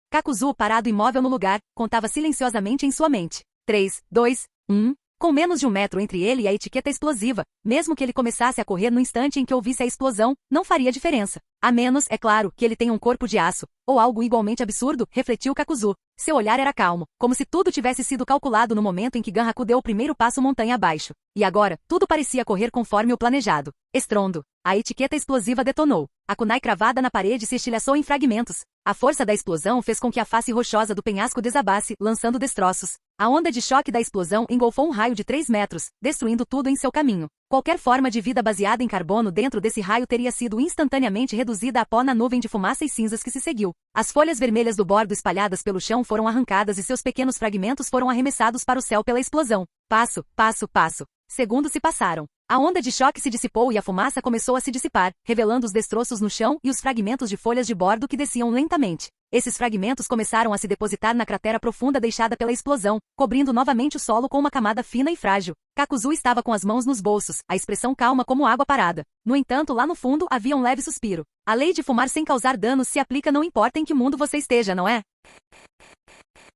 Kakuzu, parado imóvel no lugar, contava silenciosamente em sua mente. 3, 2, 1... Com menos de 1 metro entre ele e a etiqueta explosiva, mesmo que ele começasse a correr no instante em que ouvisse a explosão, não faria diferença. A menos, é claro, que ele tenha um corpo de aço, ou algo igualmente absurdo, refletiu Kakuzu. Seu olhar era calmo, como se tudo tivesse sido calculado no momento em que Ganhaku deu o primeiro passo montanha abaixo. E agora, tudo parecia correr conforme o planejado. Estrondo. A etiqueta explosiva detonou. A kunai cravada na parede se estilhaçou em fragmentos. A força da explosão fez com que a face rochosa do penhasco desabasse, lançando destroços. A onda de choque da explosão engolfou um raio de 3 metros, destruindo tudo em seu caminho. Qualquer forma de vida baseada em carbono dentro desse raio teria sido instantaneamente reduzida a pó na nuvem de fumaça e cinzas que se seguiu. As folhas vermelhas do bordo espalhadas pelo chão foram arrancadas e seus pequenos fragmentos foram arremessados para o céu pela explosão. Passo, passo, passo. Segundos se passaram. A onda de choque se dissipou e a fumaça começou a se dissipar, revelando os destroços no chão e os fragmentos de folhas de bordo que desciam lentamente. Esses fragmentos começaram a se depositar na cratera profunda deixada pela explosão, cobrindo novamente o solo com uma camada fina e frágil. Kakuzu estava com as mãos nos bolsos, a expressão calma como água parada. No entanto, lá no fundo havia um leve suspiro. A lei de fumar sem causar danos se aplica não importa em que mundo você esteja, não é?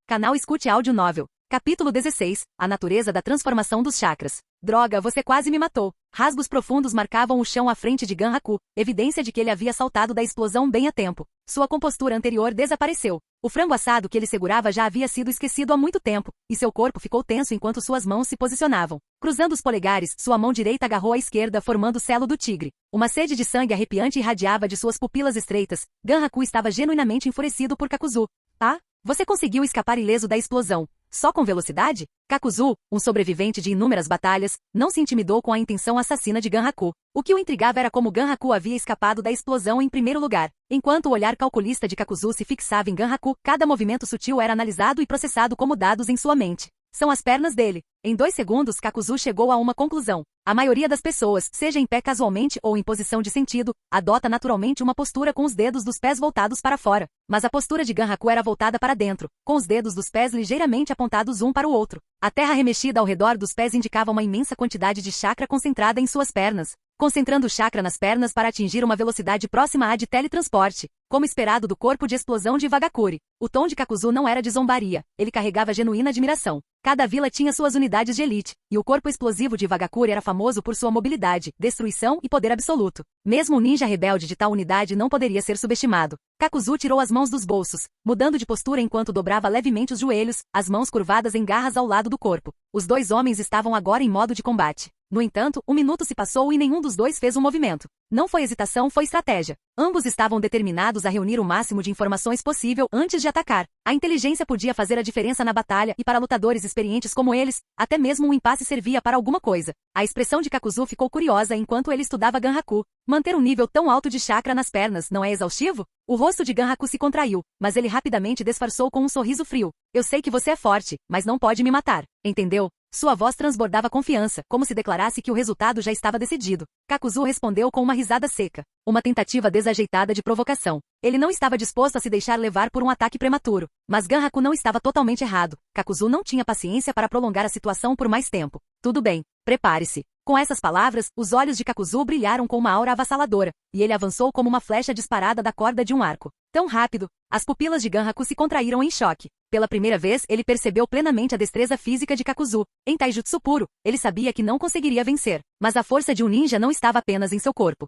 Canal Escute Áudio Novel. Capítulo 16. A natureza da transformação dos chakras. Droga, você quase me matou. Rasgos profundos marcavam o chão à frente de Ganhaku, evidência de que ele havia saltado da explosão bem a tempo. Sua compostura anterior desapareceu. O frango assado que ele segurava já havia sido esquecido há muito tempo, e seu corpo ficou tenso enquanto suas mãos se posicionavam. Cruzando os polegares, sua mão direita agarrou a esquerda, formando o selo do tigre. Uma sede de sangue arrepiante irradiava de suas pupilas estreitas. Ganhaku estava genuinamente enfurecido por Kakuzu. Ah, você conseguiu escapar ileso da explosão. Só com velocidade? Kakuzu, um sobrevivente de inúmeras batalhas, não se intimidou com a intenção assassina de Ganhaku. O que o intrigava era como Ganhaku havia escapado da explosão em primeiro lugar. Enquanto o olhar calculista de Kakuzu se fixava em Ganhaku, cada movimento sutil era analisado e processado como dados em sua mente. São as pernas dele. Em 2 segundos, Kakuzu chegou a uma conclusão. A maioria das pessoas, seja em pé casualmente ou em posição de sentido, adota naturalmente uma postura com os dedos dos pés voltados para fora. Mas a postura de Ganhaku era voltada para dentro, com os dedos dos pés ligeiramente apontados um para o outro. A terra remexida ao redor dos pés indicava uma imensa quantidade de chakra concentrada em suas pernas, concentrando o chakra nas pernas para atingir uma velocidade próxima à de teletransporte, como esperado do corpo de explosão de Vagakuri. O tom de Kakuzu não era de zombaria, ele carregava genuína admiração. Cada vila tinha suas unidades de elite, e o corpo explosivo de Vagakuri era famoso por sua mobilidade, destruição e poder absoluto. Mesmo um ninja rebelde de tal unidade não poderia ser subestimado. Kakuzu tirou as mãos dos bolsos, mudando de postura enquanto dobrava levemente os joelhos, as mãos curvadas em garras ao lado do corpo. Os 2 homens estavam agora em modo de combate. No entanto, 1 minuto se passou e nenhum dos 2 fez um movimento. Não foi hesitação, foi estratégia. Ambos estavam determinados a reunir o máximo de informações possível antes de atacar. A inteligência podia fazer a diferença na batalha e para lutadores experientes como eles, até mesmo um impasse servia para alguma coisa. A expressão de Kakuzu ficou curiosa enquanto ele estudava Ganhaku. Manter um nível tão alto de chakra nas pernas não é exaustivo? O rosto de Ganhaku se contraiu, mas ele rapidamente disfarçou com um sorriso frio. Eu sei que você é forte, mas não pode me matar. Entendeu? Sua voz transbordava confiança, como se declarasse que o resultado já estava decidido. Kakuzu respondeu com uma risada seca. Uma tentativa desajeitada de provocação. Ele não estava disposto a se deixar levar por um ataque prematuro. Mas Ganhaku não estava totalmente errado. Kakuzu não tinha paciência para prolongar a situação por mais tempo. Tudo bem. Prepare-se. Com essas palavras, os olhos de Kakuzu brilharam com uma aura avassaladora, e ele avançou como uma flecha disparada da corda de um arco. Tão rápido, as pupilas de Ganhaku se contraíram em choque. Pela primeira vez, ele percebeu plenamente a destreza física de Kakuzu. Em taijutsu puro, ele sabia que não conseguiria vencer, mas a força de um ninja não estava apenas em seu corpo.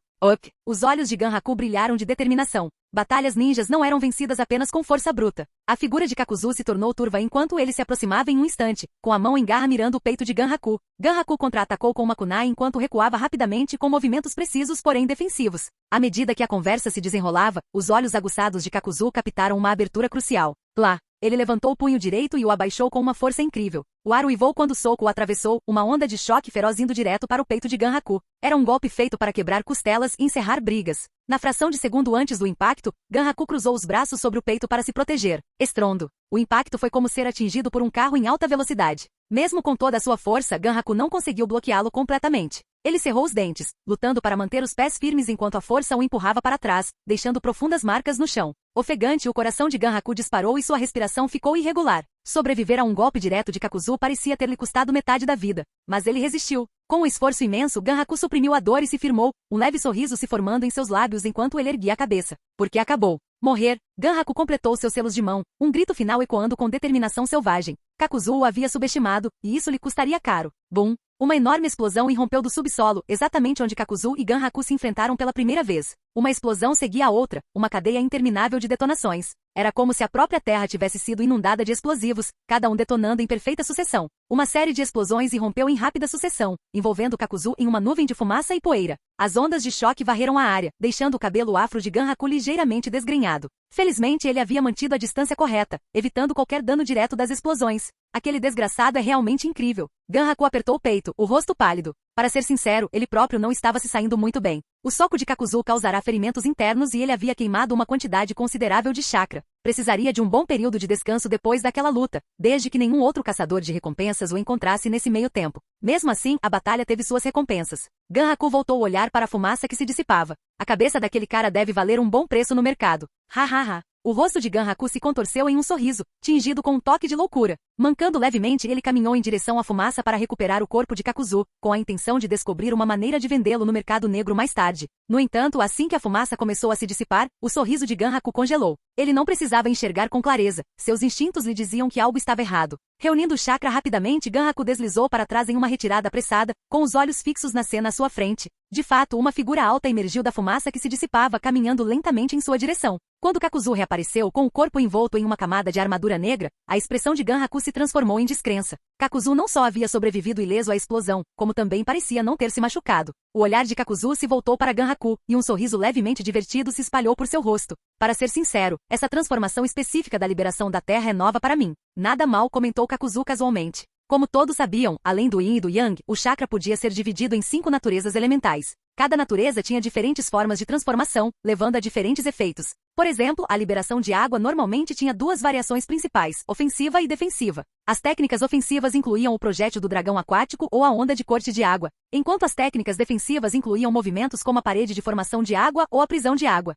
Os olhos de Ganhaku brilharam de determinação. Batalhas ninjas não eram vencidas apenas com força bruta. A figura de Kakuzu se tornou turva enquanto ele se aproximava em um instante, com a mão em garra mirando o peito de Ganhaku. Ganhaku contra-atacou com uma kunai enquanto recuava rapidamente com movimentos precisos porém defensivos. À medida que a conversa se desenrolava, os olhos aguçados de Kakuzu captaram uma abertura crucial. Lá, ele levantou o punho direito e o abaixou com uma força incrível. O ar uivou quando o soco o atravessou, uma onda de choque feroz indo direto para o peito de Ganhaku. Era um golpe feito para quebrar costelas e encerrar brigas. Na fração de segundo antes do impacto, Ganhaku cruzou os braços sobre o peito para se proteger. Estrondo. O impacto foi como ser atingido por um carro em alta velocidade. Mesmo com toda a sua força, Ganhaku não conseguiu bloqueá-lo completamente. Ele cerrou os dentes, lutando para manter os pés firmes enquanto a força o empurrava para trás, deixando profundas marcas no chão. Ofegante, o coração de Ganhaku disparou e sua respiração ficou irregular. Sobreviver a um golpe direto de Kakuzu parecia ter lhe custado metade da vida, mas ele resistiu. Com um esforço imenso, Ganhaku suprimiu a dor e se firmou, um leve sorriso se formando em seus lábios enquanto ele erguia a cabeça. Porque acabou. Morrer, Ganhaku completou seus selos de mão, um grito final ecoando com determinação selvagem. Kakuzu o havia subestimado, e isso lhe custaria caro. Bum! Uma enorme explosão irrompeu do subsolo, exatamente onde Kakuzu e Ganhaku se enfrentaram pela primeira vez. Uma explosão seguia a outra, uma cadeia interminável de detonações. Era como se a própria terra tivesse sido inundada de explosivos, cada um detonando em perfeita sucessão. Uma série de explosões irrompeu em rápida sucessão, envolvendo Kakuzu em uma nuvem de fumaça e poeira. As ondas de choque varreram a área, deixando o cabelo afro de Ganhaku ligeiramente desgrenhado. Felizmente ele havia mantido a distância correta, evitando qualquer dano direto das explosões. Aquele desgraçado é realmente incrível. Ganhaku apertou o peito, o rosto pálido. Para ser sincero, ele próprio não estava se saindo muito bem. O soco de Kakuzu causará ferimentos internos e ele havia queimado uma quantidade considerável de chakra. Precisaria de um bom período de descanso depois daquela luta, desde que nenhum outro caçador de recompensas o encontrasse nesse meio tempo. Mesmo assim, a batalha teve suas recompensas. Ganhaku voltou o olhar para a fumaça que se dissipava. A cabeça daquele cara deve valer um bom preço no mercado. Ha. O rosto de Ganhaku se contorceu em um sorriso, tingido com um toque de loucura. Mancando levemente, ele caminhou em direção à fumaça para recuperar o corpo de Kakuzu, com a intenção de descobrir uma maneira de vendê-lo no mercado negro mais tarde. No entanto, assim que a fumaça começou a se dissipar, o sorriso de Ganhaku congelou. Ele não precisava enxergar com clareza, seus instintos lhe diziam que algo estava errado. Reunindo o chakra rapidamente, Ganhaku deslizou para trás em uma retirada apressada, com os olhos fixos na cena à sua frente. De fato, uma figura alta emergiu da fumaça que se dissipava, caminhando lentamente em sua direção. Quando Kakuzu reapareceu com o corpo envolto em uma camada de armadura negra, a expressão de Ganhaku se transformou em descrença. Kakuzu não só havia sobrevivido ileso à explosão, como também parecia não ter se machucado. O olhar de Kakuzu se voltou para Ganhaku, e um sorriso levemente divertido se espalhou por seu rosto. Para ser sincero, essa transformação específica da liberação da Terra é nova para mim. Nada mal, comentou Kakuzu casualmente. Como todos sabiam, além do Yin e do Yang, o chakra podia ser dividido em 5 naturezas elementais. Cada natureza tinha diferentes formas de transformação, levando a diferentes efeitos. Por exemplo, a liberação de água normalmente tinha 2 variações principais, ofensiva e defensiva. As técnicas ofensivas incluíam o projétil do dragão aquático ou a onda de corte de água, enquanto as técnicas defensivas incluíam movimentos como a parede de formação de água ou a prisão de água.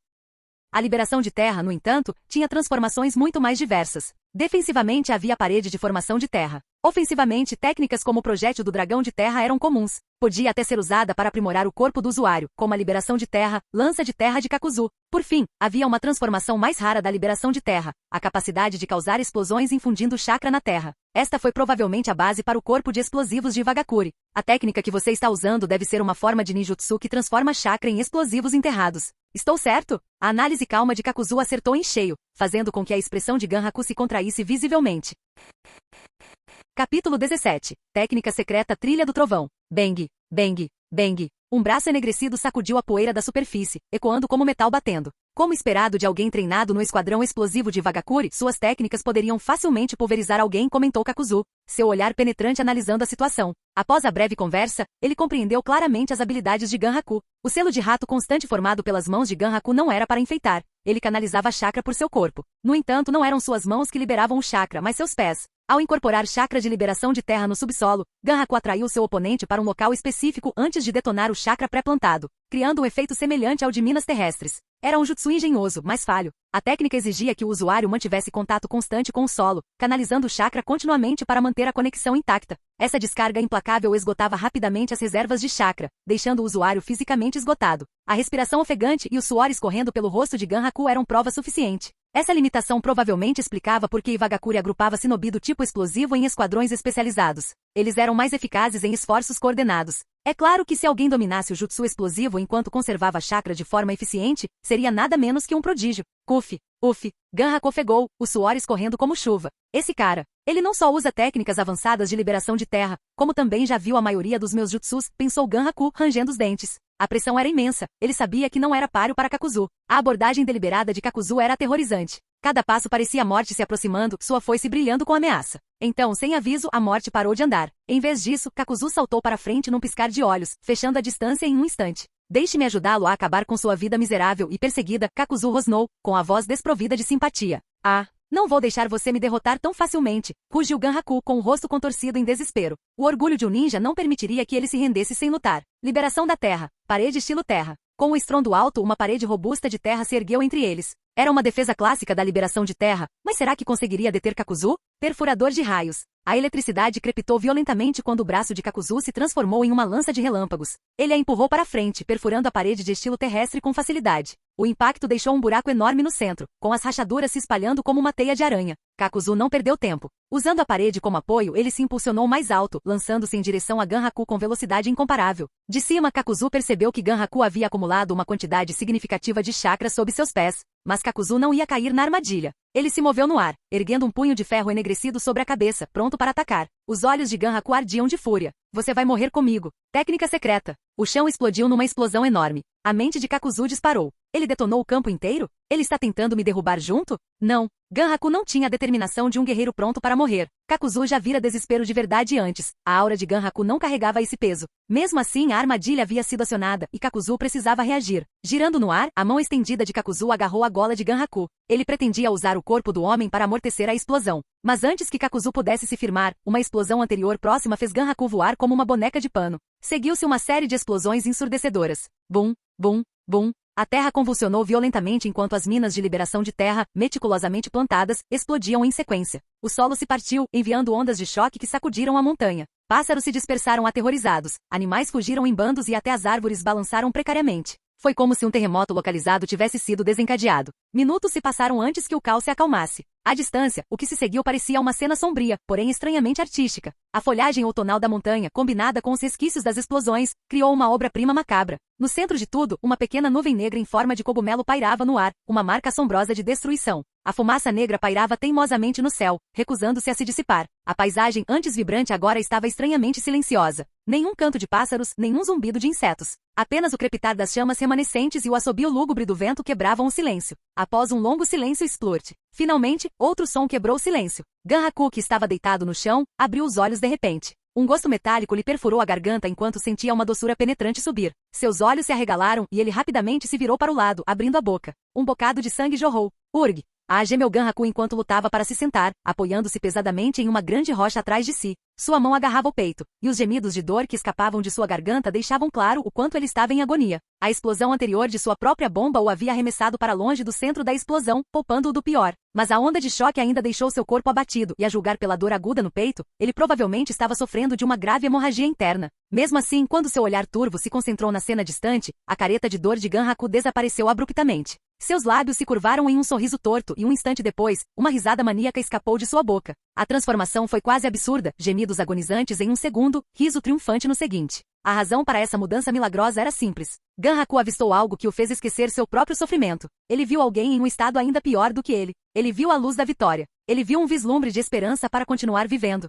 A liberação de terra, no entanto, tinha transformações muito mais diversas. Defensivamente havia a parede de formação de terra. Ofensivamente, técnicas como o projétil do dragão de terra eram comuns. Podia até ser usada para aprimorar o corpo do usuário, como a liberação de terra, lança de terra de Kakuzu. Por fim, havia uma transformação mais rara da liberação de terra, a capacidade de causar explosões infundindo chakra na terra. Esta foi provavelmente a base para o corpo de explosivos de Wagakure. A técnica que você está usando deve ser uma forma de ninjutsu que transforma chakra em explosivos enterrados. Estou certo? A análise calma de Kakuzu acertou em cheio, fazendo com que a expressão de Ganhaku se contraísse visivelmente. Capítulo 17. Técnica secreta Trilha do Trovão. Bang, bang, bang. Um braço enegrecido sacudiu a poeira da superfície, ecoando como metal batendo. Como esperado de alguém treinado no esquadrão explosivo de Wagakure, suas técnicas poderiam facilmente pulverizar alguém, comentou Kakuzu, seu olhar penetrante analisando a situação. Após a breve conversa, ele compreendeu claramente as habilidades de Ganhaku. O selo de rato constante formado pelas mãos de Ganhaku não era para enfeitar. Ele canalizava chakra por seu corpo. No entanto, não eram suas mãos que liberavam o chakra, mas seus pés. Ao incorporar chakra de liberação de terra no subsolo, Ganhaku atraiu seu oponente para para um local específico antes de detonar o chakra pré-plantado, criando um efeito semelhante ao de minas terrestres. Era um jutsu engenhoso, mas falho. A técnica exigia que o usuário mantivesse contato constante com o solo, canalizando o chakra continuamente para manter a conexão intacta. Essa descarga implacável esgotava rapidamente as reservas de chakra, deixando o usuário fisicamente esgotado. A respiração ofegante e o suor escorrendo pelo rosto de Ganhaku eram prova suficiente. Essa limitação provavelmente explicava por que Iwagakure agrupava shinobi do tipo explosivo em esquadrões especializados. Eles eram mais eficazes em esforços coordenados. É claro que se alguém dominasse o jutsu explosivo enquanto conservava chakra de forma eficiente, seria nada menos que um prodígio. Uf, Ganhaku ofegou, o suor escorrendo como chuva. Esse cara, ele não só usa técnicas avançadas de liberação de terra, como também já viu a maioria dos meus jutsus, pensou Ganhaku, rangendo os dentes. A pressão era imensa, ele sabia que não era páreo para Kakuzu. A abordagem deliberada de Kakuzu era aterrorizante. Cada passo parecia a morte se aproximando, sua foice brilhando com ameaça. Então, sem aviso, a morte parou de andar. Em vez disso, Kakuzu saltou para frente num piscar de olhos, fechando a distância em um instante. Deixe-me ajudá-lo a acabar com sua vida miserável e perseguida, Kakuzu rosnou, com a voz desprovida de simpatia. Não vou deixar você me derrotar tão facilmente, rugiu Ganhaku com o rosto contorcido em desespero. O orgulho de um ninja não permitiria que ele se rendesse sem lutar. Liberação da terra. Parede estilo terra. Com um estrondo alto, uma parede robusta de terra se ergueu entre eles. Era uma defesa clássica da liberação de terra, mas será que conseguiria deter Kakuzu? Perfurador de raios. A eletricidade crepitou violentamente quando o braço de Kakuzu se transformou em uma lança de relâmpagos. Ele a empurrou para frente, perfurando a parede de estilo terrestre com facilidade. O impacto deixou um buraco enorme no centro, com as rachaduras se espalhando como uma teia de aranha. Kakuzu não perdeu tempo. Usando a parede como apoio, ele se impulsionou mais alto, lançando-se em direção a Ganhaku com velocidade incomparável. De cima, Kakuzu percebeu que Ganhaku havia acumulado uma quantidade significativa de chakra sob seus pés, mas Kakuzu não ia cair na armadilha. Ele se moveu no ar, erguendo um punho de ferro enegrecido sobre a cabeça, pronto para atacar. Os olhos de Ganhaku ardiam de fúria. Você vai morrer comigo. Técnica secreta. O chão explodiu numa explosão enorme. A mente de Kakuzu disparou. Ele detonou o campo inteiro? Ele está tentando me derrubar junto? Não. Ganhaku não tinha a determinação de um guerreiro pronto para morrer. Kakuzu já vira desespero de verdade antes. A aura de Ganhaku não carregava esse peso. Mesmo assim, a armadilha havia sido acionada, e Kakuzu precisava reagir. Girando no ar, a mão estendida de Kakuzu agarrou a gola de Ganhaku. Ele pretendia usar o corpo do homem para amortecer a explosão. Mas antes que Kakuzu pudesse se firmar, uma explosão anterior próxima fez Ganhaku voar como uma boneca de pano. Seguiu-se uma série de explosões ensurdecedoras. Bum, bum, bum. A terra convulsionou violentamente enquanto as minas de liberação de terra, meticulosamente plantadas, explodiam em sequência. O solo se partiu, enviando ondas de choque que sacudiram a montanha. Pássaros se dispersaram aterrorizados, animais fugiram em bandos e até as árvores balançaram precariamente. Foi como se um terremoto localizado tivesse sido desencadeado. Minutos se passaram antes que o caos se acalmasse. À distância, o que se seguiu parecia uma cena sombria, porém estranhamente artística. A folhagem outonal da montanha, combinada com os resquícios das explosões, criou uma obra-prima macabra. No centro de tudo, uma pequena nuvem negra em forma de cogumelo pairava no ar, uma marca assombrosa de destruição. A fumaça negra pairava teimosamente no céu, recusando-se a se dissipar. A paisagem, antes vibrante, agora estava estranhamente silenciosa. Nenhum canto de pássaros, nenhum zumbido de insetos. Apenas o crepitar das chamas remanescentes e o assobio lúgubre do vento quebravam o silêncio. Após um longo silêncio splurt. Finalmente, outro som quebrou o silêncio. Ganhaku, que estava deitado no chão, abriu os olhos de repente. Um gosto metálico lhe perfurou a garganta enquanto sentia uma doçura penetrante subir. Seus olhos se arregalaram e ele rapidamente se virou para o lado, abrindo a boca. Um bocado de sangue jorrou. Urg! Gemeu Ganhaku enquanto lutava para se sentar, apoiando-se pesadamente em uma grande rocha atrás de si. Sua mão agarrava o peito, e os gemidos de dor que escapavam de sua garganta deixavam claro o quanto ele estava em agonia. A explosão anterior de sua própria bomba o havia arremessado para longe do centro da explosão, poupando-o do pior. Mas a onda de choque ainda deixou seu corpo abatido, e a julgar pela dor aguda no peito, ele provavelmente estava sofrendo de uma grave hemorragia interna. Mesmo assim, quando seu olhar turvo se concentrou na cena distante, a careta de dor de Ganhaku desapareceu abruptamente. Seus lábios se curvaram em um sorriso torto e um instante depois, uma risada maníaca escapou de sua boca. A transformação foi quase absurda, gemidos agonizantes em um segundo, riso triunfante no seguinte. A razão para essa mudança milagrosa era simples. Ganhaku avistou algo que o fez esquecer seu próprio sofrimento. Ele viu alguém em um estado ainda pior do que ele. Ele viu a luz da vitória. Ele viu um vislumbre de esperança para continuar vivendo.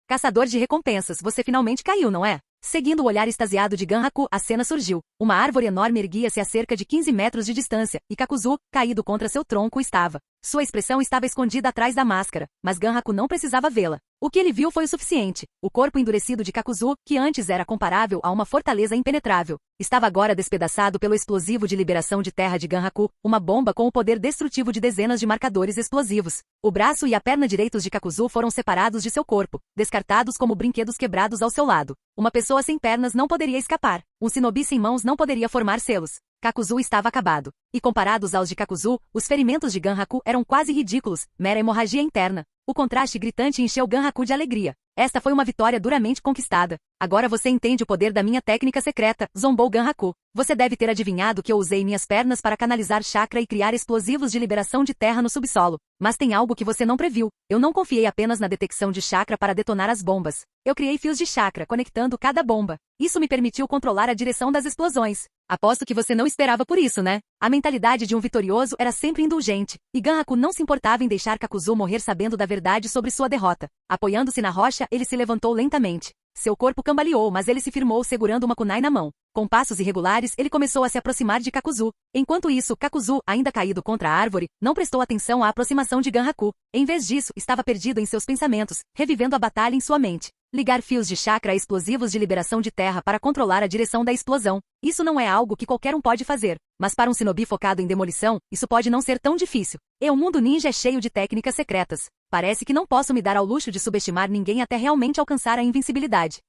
Caçador de recompensas, você finalmente caiu, não é? Seguindo o olhar extasiado de Ganhaku, a cena surgiu. Uma árvore enorme erguia-se a cerca de 15 metros de distância, e Kakuzu, caído contra seu tronco, estava Sua expressão estava escondida atrás da máscara, mas Ganhaku não precisava vê-la. O que ele viu foi o suficiente. O corpo endurecido de Kakuzu, que antes era comparável a uma fortaleza impenetrável, estava agora despedaçado pelo explosivo de liberação de terra de Ganhaku, uma bomba com o poder destrutivo de dezenas de marcadores explosivos. O braço e a perna direitos de Kakuzu foram separados de seu corpo, descartados como brinquedos quebrados ao seu lado. Uma pessoa sem pernas não poderia escapar. Um shinobi sem mãos não poderia formar selos. Kakuzu estava acabado. E comparados aos de Kakuzu, os ferimentos de Ganhaku eram quase ridículos, mera hemorragia interna. O contraste gritante encheu Ganhaku de alegria. Esta foi uma vitória duramente conquistada. Agora você entende o poder da minha técnica secreta, zombou Ganhaku. Você deve ter adivinhado que eu usei minhas pernas para canalizar chakra e criar explosivos de liberação de terra no subsolo. Mas tem algo que você não previu. Eu não confiei apenas na detecção de chakra para detonar as bombas. Eu criei fios de chakra conectando cada bomba. Isso me permitiu controlar a direção das explosões. Aposto que você não esperava por isso, né? A mentalidade de um vitorioso era sempre indulgente, e Ganhaku não se importava em deixar Kakuzu morrer sabendo da verdade sobre sua derrota. Apoiando-se na rocha, ele se levantou lentamente. Seu corpo cambaleou, mas ele se firmou segurando uma kunai na mão. Com passos irregulares, ele começou a se aproximar de Kakuzu. Enquanto isso, Kakuzu, ainda caído contra a árvore, não prestou atenção à aproximação de Ganhaku. Em vez disso, estava perdido em seus pensamentos, revivendo a batalha em sua mente. Ligar fios de chakra a explosivos de liberação de terra para controlar a direção da explosão. Isso não é algo que qualquer um pode fazer. Mas para um shinobi focado em demolição, isso pode não ser tão difícil. E o mundo ninja é cheio de técnicas secretas. Parece que não posso me dar ao luxo de subestimar ninguém até realmente alcançar a invencibilidade.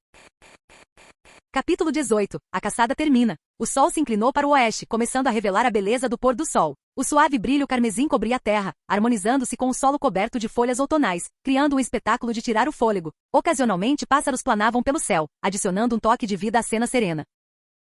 Capítulo 18. A caçada termina. O sol se inclinou para o oeste, começando a revelar a beleza do pôr do sol. O suave brilho carmesim cobria a terra, harmonizando-se com o solo coberto de folhas outonais, criando um espetáculo de tirar o fôlego. Ocasionalmente pássaros planavam pelo céu, adicionando um toque de vida à cena serena.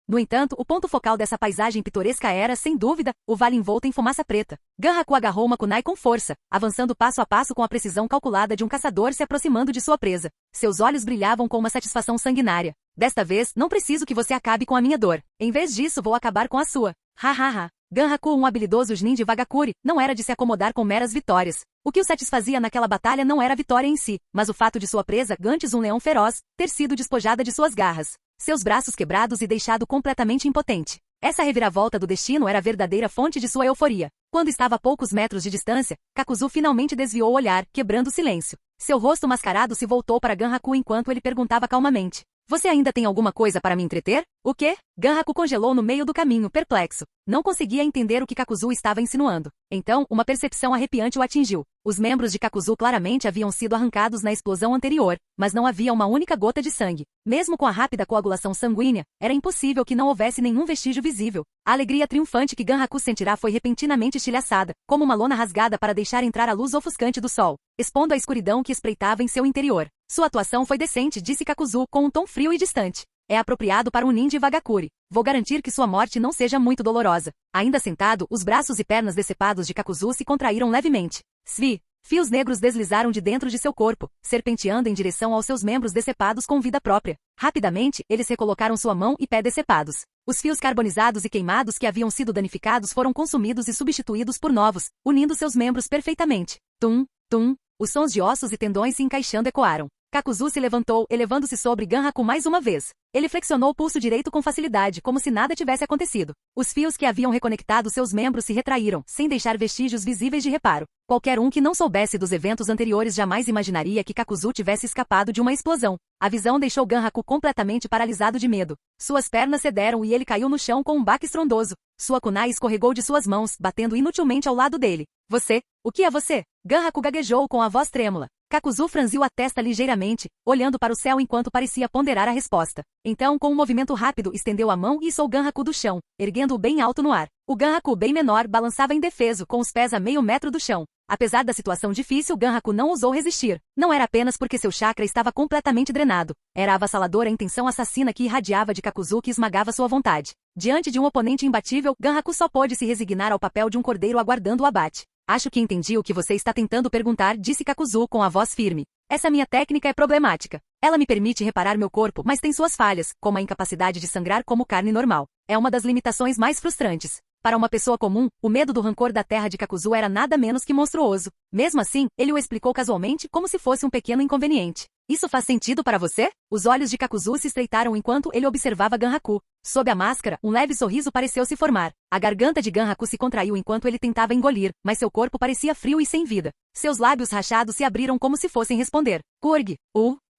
No entanto, o ponto focal dessa paisagem pitoresca era, sem dúvida, o vale envolto em fumaça preta. Ganhaku agarrou uma kunai com força, avançando passo a passo com a precisão calculada de um caçador se aproximando de sua presa. Seus olhos brilhavam com uma satisfação sanguinária. Desta vez, não preciso que você acabe com a minha dor. Em vez disso, vou acabar com a sua. Ha ha ha. Ganhaku, um habilidoso ninja Vagakuri, não era de se acomodar com meras vitórias. O que o satisfazia naquela batalha não era a vitória em si, mas o fato de sua presa, antes um leão feroz, ter sido despojada de suas garras. Seus braços quebrados e deixado completamente impotente. Essa reviravolta do destino era a verdadeira fonte de sua euforia. Quando estava a poucos metros de distância, Kakuzu finalmente desviou o olhar, quebrando o silêncio. Seu rosto mascarado se voltou para Ganhaku enquanto ele perguntava calmamente. Você ainda tem alguma coisa para me entreter? O quê? Ganhaku congelou no meio do caminho, perplexo. Não conseguia entender o que Kakuzu estava insinuando. Então, uma percepção arrepiante o atingiu. Os membros de Kakuzu claramente haviam sido arrancados na explosão anterior, mas não havia uma única gota de sangue. Mesmo com a rápida coagulação sanguínea, era impossível que não houvesse nenhum vestígio visível. A alegria triunfante que Ganhaku sentirá foi repentinamente estilhaçada, como uma lona rasgada para deixar entrar a luz ofuscante do sol, expondo a escuridão que espreitava em seu interior. Sua atuação foi decente, disse Kakuzu com um tom frio e distante. É apropriado para um ninja Vagakuri. Vou garantir que sua morte não seja muito dolorosa. Ainda sentado, os braços e pernas decepados de Kakuzu se contraíram levemente. Svi. Fios negros deslizaram de dentro de seu corpo, serpenteando em direção aos seus membros decepados com vida própria. Rapidamente, eles recolocaram sua mão e pé decepados. Os fios carbonizados e queimados que haviam sido danificados foram consumidos e substituídos por novos, unindo seus membros perfeitamente. Tum, tum. Os sons de ossos e tendões se encaixando ecoaram. Kakuzu se levantou, elevando-se sobre Ganhaku mais uma vez. Ele flexionou o pulso direito com facilidade, como se nada tivesse acontecido. Os fios que haviam reconectado seus membros se retraíram, sem deixar vestígios visíveis de reparo. Qualquer um que não soubesse dos eventos anteriores jamais imaginaria que Kakuzu tivesse escapado de uma explosão. A visão deixou Ganhaku completamente paralisado de medo. Suas pernas cederam e ele caiu no chão com um baque estrondoso. Sua kunai escorregou de suas mãos, batendo inutilmente ao lado dele. Você? O que é você? Ganhaku gaguejou com a voz trêmula. Kakuzu franziu a testa ligeiramente, olhando para o céu enquanto parecia ponderar a resposta. Então, com um movimento rápido, estendeu a mão e içou Ganhaku do chão, erguendo-o bem alto no ar. O Ganhaku bem menor balançava indefeso, com os pés a meio metro do chão. Apesar da situação difícil, Ganhaku não ousou resistir. Não era apenas porque seu chakra estava completamente drenado. Era a avassaladora intenção assassina que irradiava de Kakuzu que esmagava sua vontade. Diante de um oponente imbatível, Ganhaku só pôde se resignar ao papel de um cordeiro aguardando o abate. Acho que entendi o que você está tentando perguntar, disse Kakuzu com a voz firme. Essa minha técnica é problemática. Ela me permite reparar meu corpo, mas tem suas falhas, como a incapacidade de sangrar como carne normal. É uma das limitações mais frustrantes. Para uma pessoa comum, o medo do rancor da terra de Kakuzu era nada menos que monstruoso. Mesmo assim, ele o explicou casualmente como se fosse um pequeno inconveniente. Isso faz sentido para você? Os olhos de Kakuzu se estreitaram enquanto ele observava Ganhaku. Sob a máscara, um leve sorriso pareceu se formar. A garganta de Ganhaku se contraiu enquanto ele tentava engolir, mas seu corpo parecia frio e sem vida. Seus lábios rachados se abriram como se fossem responder. Kurg.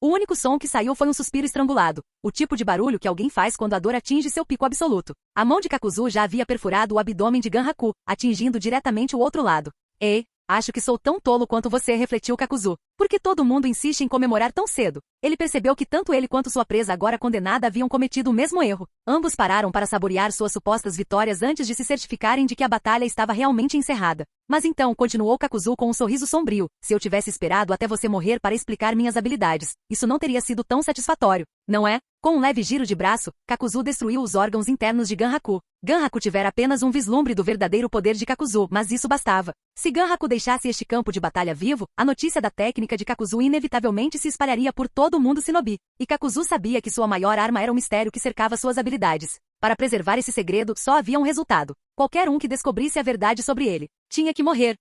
O único som que saiu foi um suspiro estrangulado, o tipo de barulho que alguém faz quando a dor atinge seu pico absoluto. A mão de Kakuzu já havia perfurado o abdômen de Ganhaku, atingindo diretamente o outro lado. Ei, acho que sou tão tolo quanto você, refletiu Kakuzu. Por que todo mundo insiste em comemorar tão cedo? Ele percebeu que tanto ele quanto sua presa agora condenada haviam cometido o mesmo erro. Ambos pararam para saborear suas supostas vitórias antes de se certificarem de que a batalha estava realmente encerrada. Mas então, continuou Kakuzu com um sorriso sombrio, se eu tivesse esperado até você morrer para explicar minhas habilidades, isso não teria sido tão satisfatório, não é? Com um leve giro de braço, Kakuzu destruiu os órgãos internos de Ganhaku. Ganhaku tivera apenas um vislumbre do verdadeiro poder de Kakuzu, mas isso bastava. Se Ganhaku deixasse este campo de batalha vivo, a notícia da técnica de Kakuzu inevitavelmente se espalharia por todo o mundo shinobi. E Kakuzu sabia que sua maior arma era o mistério que cercava suas habilidades. Para preservar esse segredo, só havia um resultado. Qualquer um que descobrisse a verdade sobre ele tinha que morrer.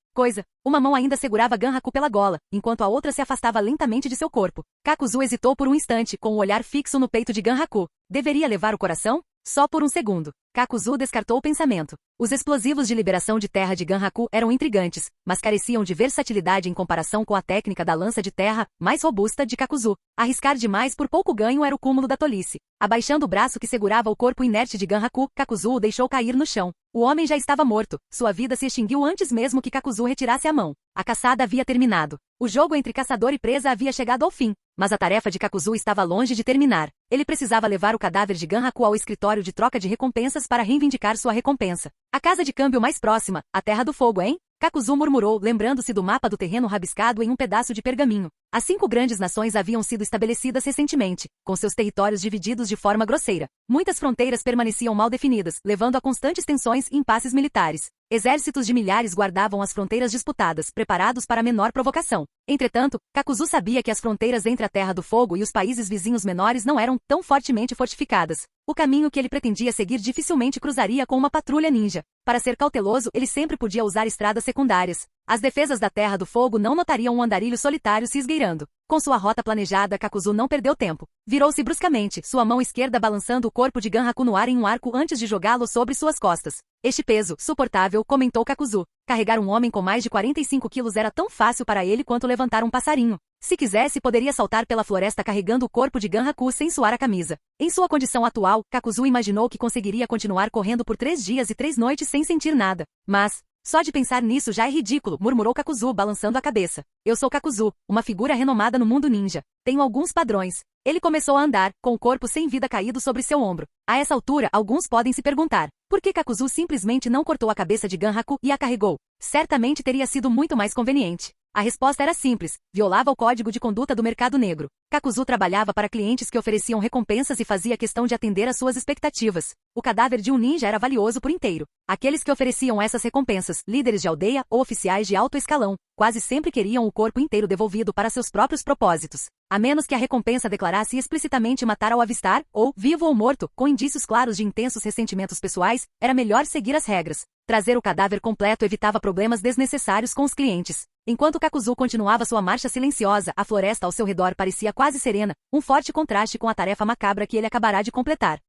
Uma mão ainda segurava Ganhaku pela gola, enquanto a outra se afastava lentamente de seu corpo. Kakuzu hesitou por um instante, com o olhar fixo no peito de Ganhaku. Deveria levar o coração? Só por um segundo. Kakuzu descartou o pensamento. Os explosivos de liberação de terra de Ganhaku eram intrigantes, mas careciam de versatilidade em comparação com a técnica da lança de terra, mais robusta, de Kakuzu. Arriscar demais por pouco ganho era o cúmulo da tolice. Abaixando o braço que segurava o corpo inerte de Ganhaku, Kakuzu o deixou cair no chão. O homem já estava morto. Sua vida se extinguiu antes mesmo que Kakuzu retirasse a mão. A caçada havia terminado. O jogo entre caçador e presa havia chegado ao fim. Mas a tarefa de Kakuzu estava longe de terminar. Ele precisava levar o cadáver de Ganhaku ao escritório de troca de recompensas para reivindicar sua recompensa. A casa de câmbio mais próxima, a Terra do Fogo, hein? Kakuzu murmurou, lembrando-se do mapa do terreno rabiscado em um pedaço de pergaminho. As 5 grandes nações haviam sido estabelecidas recentemente, com seus territórios divididos de forma grosseira. Muitas fronteiras permaneciam mal definidas, levando a constantes tensões e impasses militares. Exércitos de milhares guardavam as fronteiras disputadas, preparados para a menor provocação. Entretanto, Kakuzu sabia que as fronteiras entre a Terra do Fogo e os países vizinhos menores não eram tão fortemente fortificadas. O caminho que ele pretendia seguir dificilmente cruzaria com uma patrulha ninja. Para ser cauteloso, ele sempre podia usar estradas secundárias. As defesas da Terra do Fogo não notariam um andarilho solitário se esgueirando. Com sua rota planejada, Kakuzu não perdeu tempo. Virou-se bruscamente, sua mão esquerda balançando o corpo de Ganhaku no ar em um arco antes de jogá-lo sobre suas costas. Este peso, suportável, comentou Kakuzu. Carregar um homem com mais de 45 quilos era tão fácil para ele quanto levantar um passarinho. Se quisesse, poderia saltar pela floresta carregando o corpo de Ganhaku sem suar a camisa. Em sua condição atual, Kakuzu imaginou que conseguiria continuar correndo por 3 dias e 3 noites sem sentir nada. Mas, só de pensar nisso já é ridículo, murmurou Kakuzu balançando a cabeça. Eu sou Kakuzu, uma figura renomada no mundo ninja. Tenho alguns padrões. Ele começou a andar, com o corpo sem vida caído sobre seu ombro. A essa altura, alguns podem se perguntar, por que Kakuzu simplesmente não cortou a cabeça de Ganhaku e a carregou? Certamente teria sido muito mais conveniente. A resposta era simples, violava o código de conduta do mercado negro. Kakuzu trabalhava para clientes que ofereciam recompensas e fazia questão de atender às suas expectativas. O cadáver de um ninja era valioso por inteiro. Aqueles que ofereciam essas recompensas, líderes de aldeia ou oficiais de alto escalão, quase sempre queriam o corpo inteiro devolvido para seus próprios propósitos. A menos que a recompensa declarasse explicitamente matar ao avistar, ou, vivo ou morto, com indícios claros de intensos ressentimentos pessoais, era melhor seguir as regras. Trazer o cadáver completo evitava problemas desnecessários com os clientes. Enquanto Kakuzu continuava sua marcha silenciosa, a floresta ao seu redor parecia quase serena, um forte contraste com a tarefa macabra que ele acabará de completar.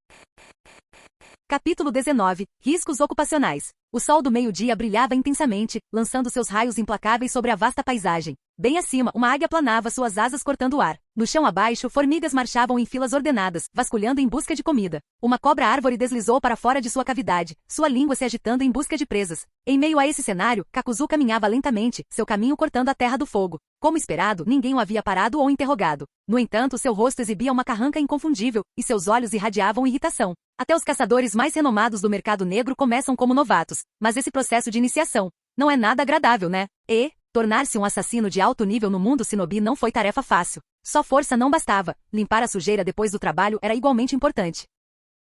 Capítulo 19. Riscos ocupacionais. O sol do meio-dia brilhava intensamente, lançando seus raios implacáveis sobre a vasta paisagem. Bem acima, uma águia planava suas asas cortando o ar. No chão abaixo, formigas marchavam em filas ordenadas, vasculhando em busca de comida. Uma cobra-árvore deslizou para fora de sua cavidade, sua língua se agitando em busca de presas. Em meio a esse cenário, Kakuzu caminhava lentamente, seu caminho cortando a Terra do Fogo. Como esperado, ninguém o havia parado ou interrogado. No entanto, seu rosto exibia uma carranca inconfundível, e seus olhos irradiavam irritação. Até os caçadores mais renomados do mercado negro começam como novatos, mas esse processo de iniciação não é nada agradável, né? Tornar-se um assassino de alto nível no mundo shinobi não foi tarefa fácil. Só força não bastava, limpar a sujeira depois do trabalho era igualmente importante.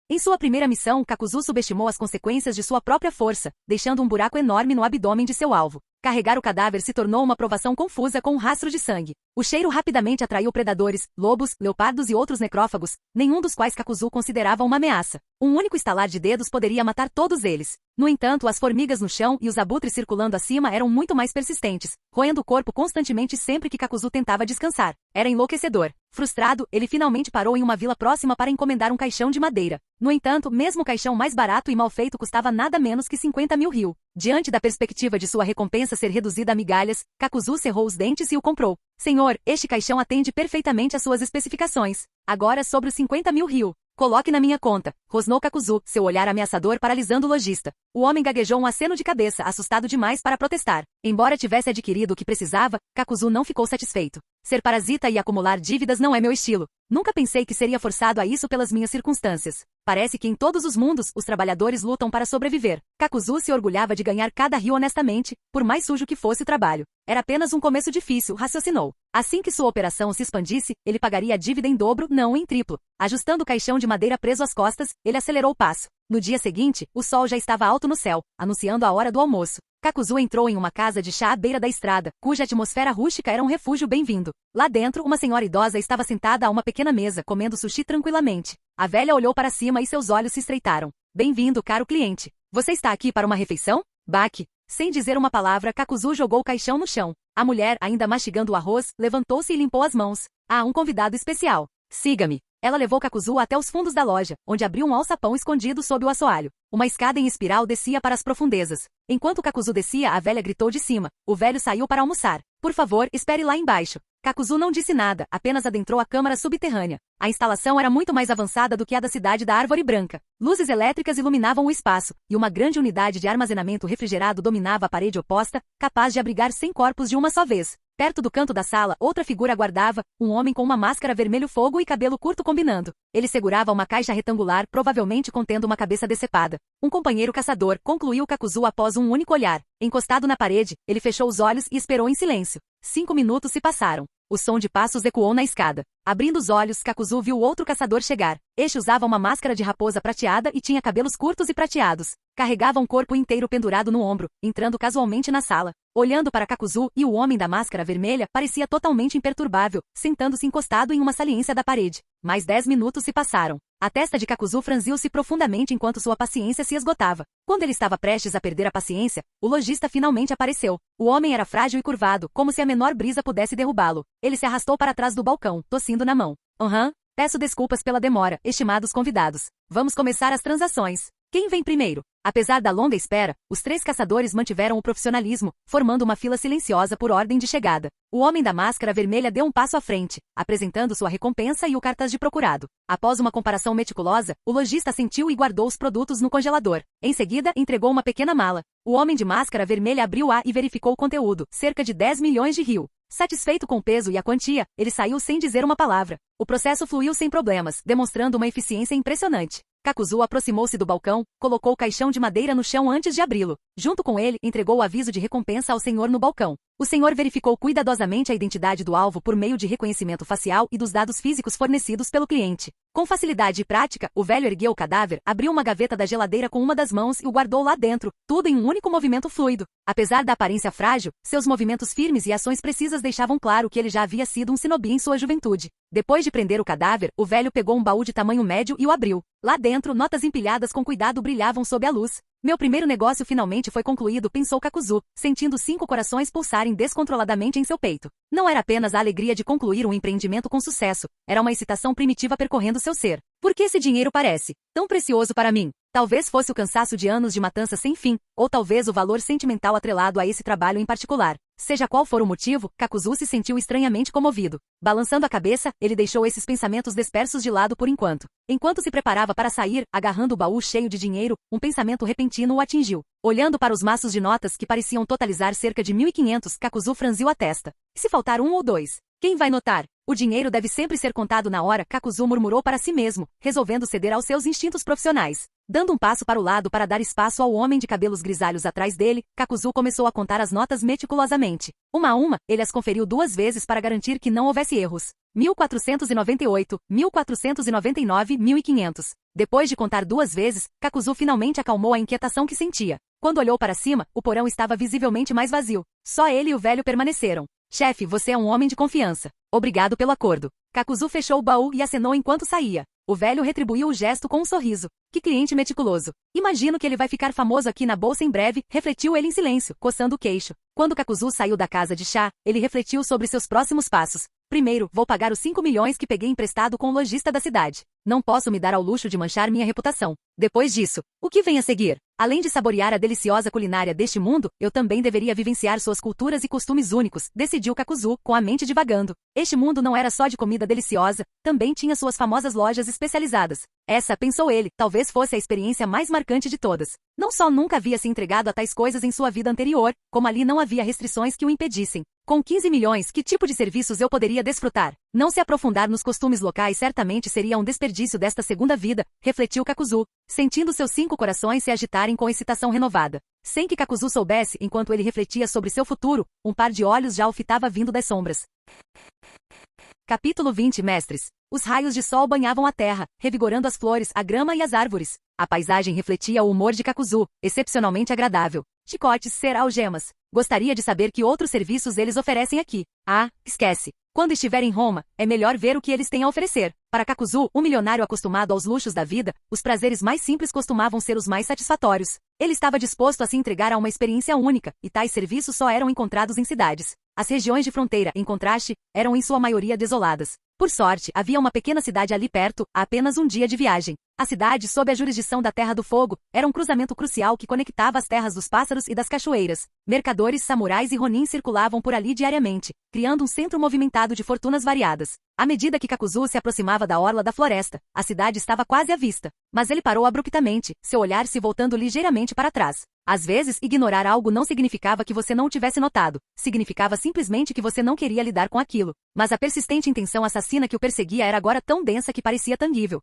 Em sua primeira missão, Kakuzu subestimou as consequências de sua própria força, deixando um buraco enorme no abdômen de seu alvo. Carregar o cadáver se tornou uma provação confusa com um rastro de sangue. O cheiro rapidamente atraiu predadores, lobos, leopardos e outros necrófagos, nenhum dos quais Kakuzu considerava uma ameaça. Um único estalar de dedos poderia matar todos eles. No entanto, as formigas no chão e os abutres circulando acima eram muito mais persistentes, roendo o corpo constantemente sempre que Kakuzu tentava descansar. Era enlouquecedor. Frustrado, ele finalmente parou em uma vila próxima para encomendar um caixão de madeira. No entanto, mesmo o caixão mais barato e mal feito custava nada menos que 50.000 ryu. Diante da perspectiva de sua recompensa ser reduzida a migalhas, Kakuzu cerrou os dentes e o comprou. Senhor, este caixão atende perfeitamente às suas especificações. Agora sobre os 50.000 ryu. Coloque na minha conta, rosnou Kakuzu, seu olhar ameaçador paralisando o lojista. O homem gaguejou um aceno de cabeça, assustado demais para protestar. Embora tivesse adquirido o que precisava, Kakuzu não ficou satisfeito. Ser parasita e acumular dívidas não é meu estilo. Nunca pensei que seria forçado a isso pelas minhas circunstâncias. Parece que em todos os mundos, os trabalhadores lutam para sobreviver. Kakuzu se orgulhava de ganhar cada rio honestamente, por mais sujo que fosse o trabalho. Era apenas um começo difícil, raciocinou. Assim que sua operação se expandisse, ele pagaria a dívida em dobro, não em triplo. Ajustando o caixão de madeira preso às costas, ele acelerou o passo. No dia seguinte, o sol já estava alto no céu, anunciando a hora do almoço. Kakuzu entrou em uma casa de chá à beira da estrada, cuja atmosfera rústica era um refúgio bem-vindo. Lá dentro, uma senhora idosa estava sentada a uma pequena mesa, comendo sushi tranquilamente. A velha olhou para cima e seus olhos se estreitaram. Bem-vindo, caro cliente. Você está aqui para uma refeição? Baque. Sem dizer uma palavra, Kakuzu jogou o caixão no chão. A mulher, ainda mastigando o arroz, levantou-se e limpou as mãos. Ah, um convidado especial. Siga-me. Ela levou Kakuzu até os fundos da loja, onde abriu um alçapão escondido sob o assoalho. Uma escada em espiral descia para as profundezas. Enquanto Kakuzu descia, a velha gritou de cima. O velho saiu para almoçar. Por favor, espere lá embaixo. Kakuzu não disse nada, apenas adentrou a câmara subterrânea. A instalação era muito mais avançada do que a da cidade da Árvore Branca. Luzes elétricas iluminavam o espaço, e uma grande unidade de armazenamento refrigerado dominava a parede oposta, capaz de abrigar 100 corpos de uma só vez. Perto do canto da sala, outra figura aguardava, um homem com uma máscara vermelho-fogo e cabelo curto combinando. Ele segurava uma caixa retangular, provavelmente contendo uma cabeça decepada. Um companheiro caçador, concluiu Kakuzu após um único olhar. Encostado na parede, ele fechou os olhos e esperou em silêncio. 5 minutos se passaram. O som de passos ecoou na escada. Abrindo os olhos, Kakuzu viu outro caçador chegar. Este usava uma máscara de raposa prateada e tinha cabelos curtos e prateados. Carregava um corpo inteiro pendurado no ombro, entrando casualmente na sala. Olhando para Kakuzu, e o homem da máscara vermelha parecia totalmente imperturbável, sentando-se encostado em uma saliência da parede. Mais 10 minutos se passaram. A testa de Kakuzu franziu-se profundamente enquanto sua paciência se esgotava. Quando ele estava prestes a perder a paciência, o lojista finalmente apareceu. O homem era frágil e curvado, como se a menor brisa pudesse derrubá-lo. Ele se arrastou para trás do balcão, tossindo na mão. Peço desculpas pela demora, estimados convidados. Vamos começar as transações. Quem vem primeiro? Apesar da longa espera, os 3 caçadores mantiveram o profissionalismo, formando uma fila silenciosa por ordem de chegada. O homem da máscara vermelha deu um passo à frente, apresentando sua recompensa e o cartaz de procurado. Após uma comparação meticulosa, o lojista assentiu e guardou os produtos no congelador. Em seguida, entregou uma pequena mala. O homem de máscara vermelha abriu-a e verificou o conteúdo, cerca de 10 milhões de ryu. Satisfeito com o peso e a quantia, ele saiu sem dizer uma palavra. O processo fluiu sem problemas, demonstrando uma eficiência impressionante. Kakuzu aproximou-se do balcão, colocou o caixão de madeira no chão antes de abri-lo. Junto com ele, entregou o aviso de recompensa ao senhor no balcão. O senhor verificou cuidadosamente a identidade do alvo por meio de reconhecimento facial e dos dados físicos fornecidos pelo cliente. Com facilidade e prática, o velho ergueu o cadáver, abriu uma gaveta da geladeira com uma das mãos e o guardou lá dentro, tudo em um único movimento fluido. Apesar da aparência frágil, seus movimentos firmes e ações precisas deixavam claro que ele já havia sido um shinobi em sua juventude. Depois de prender o cadáver, o velho pegou um baú de tamanho médio e o abriu. Lá dentro, notas empilhadas com cuidado brilhavam sob a luz. Meu primeiro negócio finalmente foi concluído, pensou Kakuzu, sentindo 5 corações pulsarem descontroladamente em seu peito. Não era apenas a alegria de concluir um empreendimento com sucesso, era uma excitação primitiva percorrendo seu ser. Por que esse dinheiro parece tão precioso para mim? Talvez fosse o cansaço de anos de matança sem fim, ou talvez o valor sentimental atrelado a esse trabalho em particular. Seja qual for o motivo, Kakuzu se sentiu estranhamente comovido. Balançando a cabeça, ele deixou esses pensamentos dispersos de lado por enquanto. Enquanto se preparava para sair, agarrando o baú cheio de dinheiro, um pensamento repentino o atingiu. Olhando para os maços de notas que pareciam totalizar cerca de 1.500, Kakuzu franziu a testa. E se faltar 1 ou 2? Quem vai notar? O dinheiro deve sempre ser contado na hora, Kakuzu murmurou para si mesmo, resolvendo ceder aos seus instintos profissionais. Dando um passo para o lado para dar espaço ao homem de cabelos grisalhos atrás dele, Kakuzu começou a contar as notas meticulosamente. Uma a uma, ele as conferiu 2 vezes para garantir que não houvesse erros. 1.498, 1.499, 1.500. Depois de contar 2 vezes, Kakuzu finalmente acalmou a inquietação que sentia. Quando olhou para cima, o porão estava visivelmente mais vazio. Só ele e o velho permaneceram. Chefe, você é um homem de confiança. Obrigado pelo acordo. Kakuzu fechou o baú e acenou enquanto saía. O velho retribuiu o gesto com um sorriso. Que cliente meticuloso. Imagino que ele vai ficar famoso aqui na bolsa em breve, refletiu ele em silêncio, coçando o queixo. Quando Kakuzu saiu da casa de chá, ele refletiu sobre seus próximos passos. Primeiro, vou pagar os 5 milhões que peguei emprestado com o lojista da cidade. Não posso me dar ao luxo de manchar minha reputação. Depois disso, o que vem a seguir? Além de saborear a deliciosa culinária deste mundo, eu também deveria vivenciar suas culturas e costumes únicos, decidiu Kakuzu, com a mente divagando. Este mundo não era só de comida deliciosa, também tinha suas famosas lojas especializadas. Essa, pensou ele, talvez fosse a experiência mais marcante de todas. Não só nunca havia se entregado a tais coisas em sua vida anterior, como ali não havia restrições que o impedissem. Com 15 milhões, que tipo de serviços eu poderia desfrutar? Não se aprofundar nos costumes locais certamente seria um desperdício desta segunda vida, refletiu Kakuzu, sentindo seus 5 corações se agitarem com excitação renovada. Sem que Kakuzu soubesse, enquanto ele refletia sobre seu futuro, um par de olhos já o fitava vindo das sombras. Capítulo 20 Mestres. Os raios de sol banhavam a terra, revigorando as flores, a grama e as árvores. A paisagem refletia o humor de Kakuzu, excepcionalmente agradável. Chicotes, cera, algemas. Gostaria de saber que outros serviços eles oferecem aqui. Ah, esquece. Quando estiver em Roma, é melhor ver o que eles têm a oferecer. Para Kakuzu, um milionário acostumado aos luxos da vida, os prazeres mais simples costumavam ser os mais satisfatórios. Ele estava disposto a se entregar a uma experiência única, e tais serviços só eram encontrados em cidades. As regiões de fronteira, em contraste, eram em sua maioria desoladas. Por sorte, havia uma pequena cidade ali perto, a apenas um dia de viagem. A cidade, sob a jurisdição da Terra do Fogo, era um cruzamento crucial que conectava as terras dos pássaros e das cachoeiras. Mercadores, samurais e ronins circulavam por ali diariamente, criando um centro movimentado de fortunas variadas. À medida que Kakuzu se aproximava da orla da floresta, a cidade estava quase à vista. Mas ele parou abruptamente, seu olhar se voltando ligeiramente para trás. Às vezes, ignorar algo não significava que você não o tivesse notado. Significava simplesmente que você não queria lidar com aquilo. Mas a persistente intenção assassina que o perseguia era agora tão densa que parecia tangível.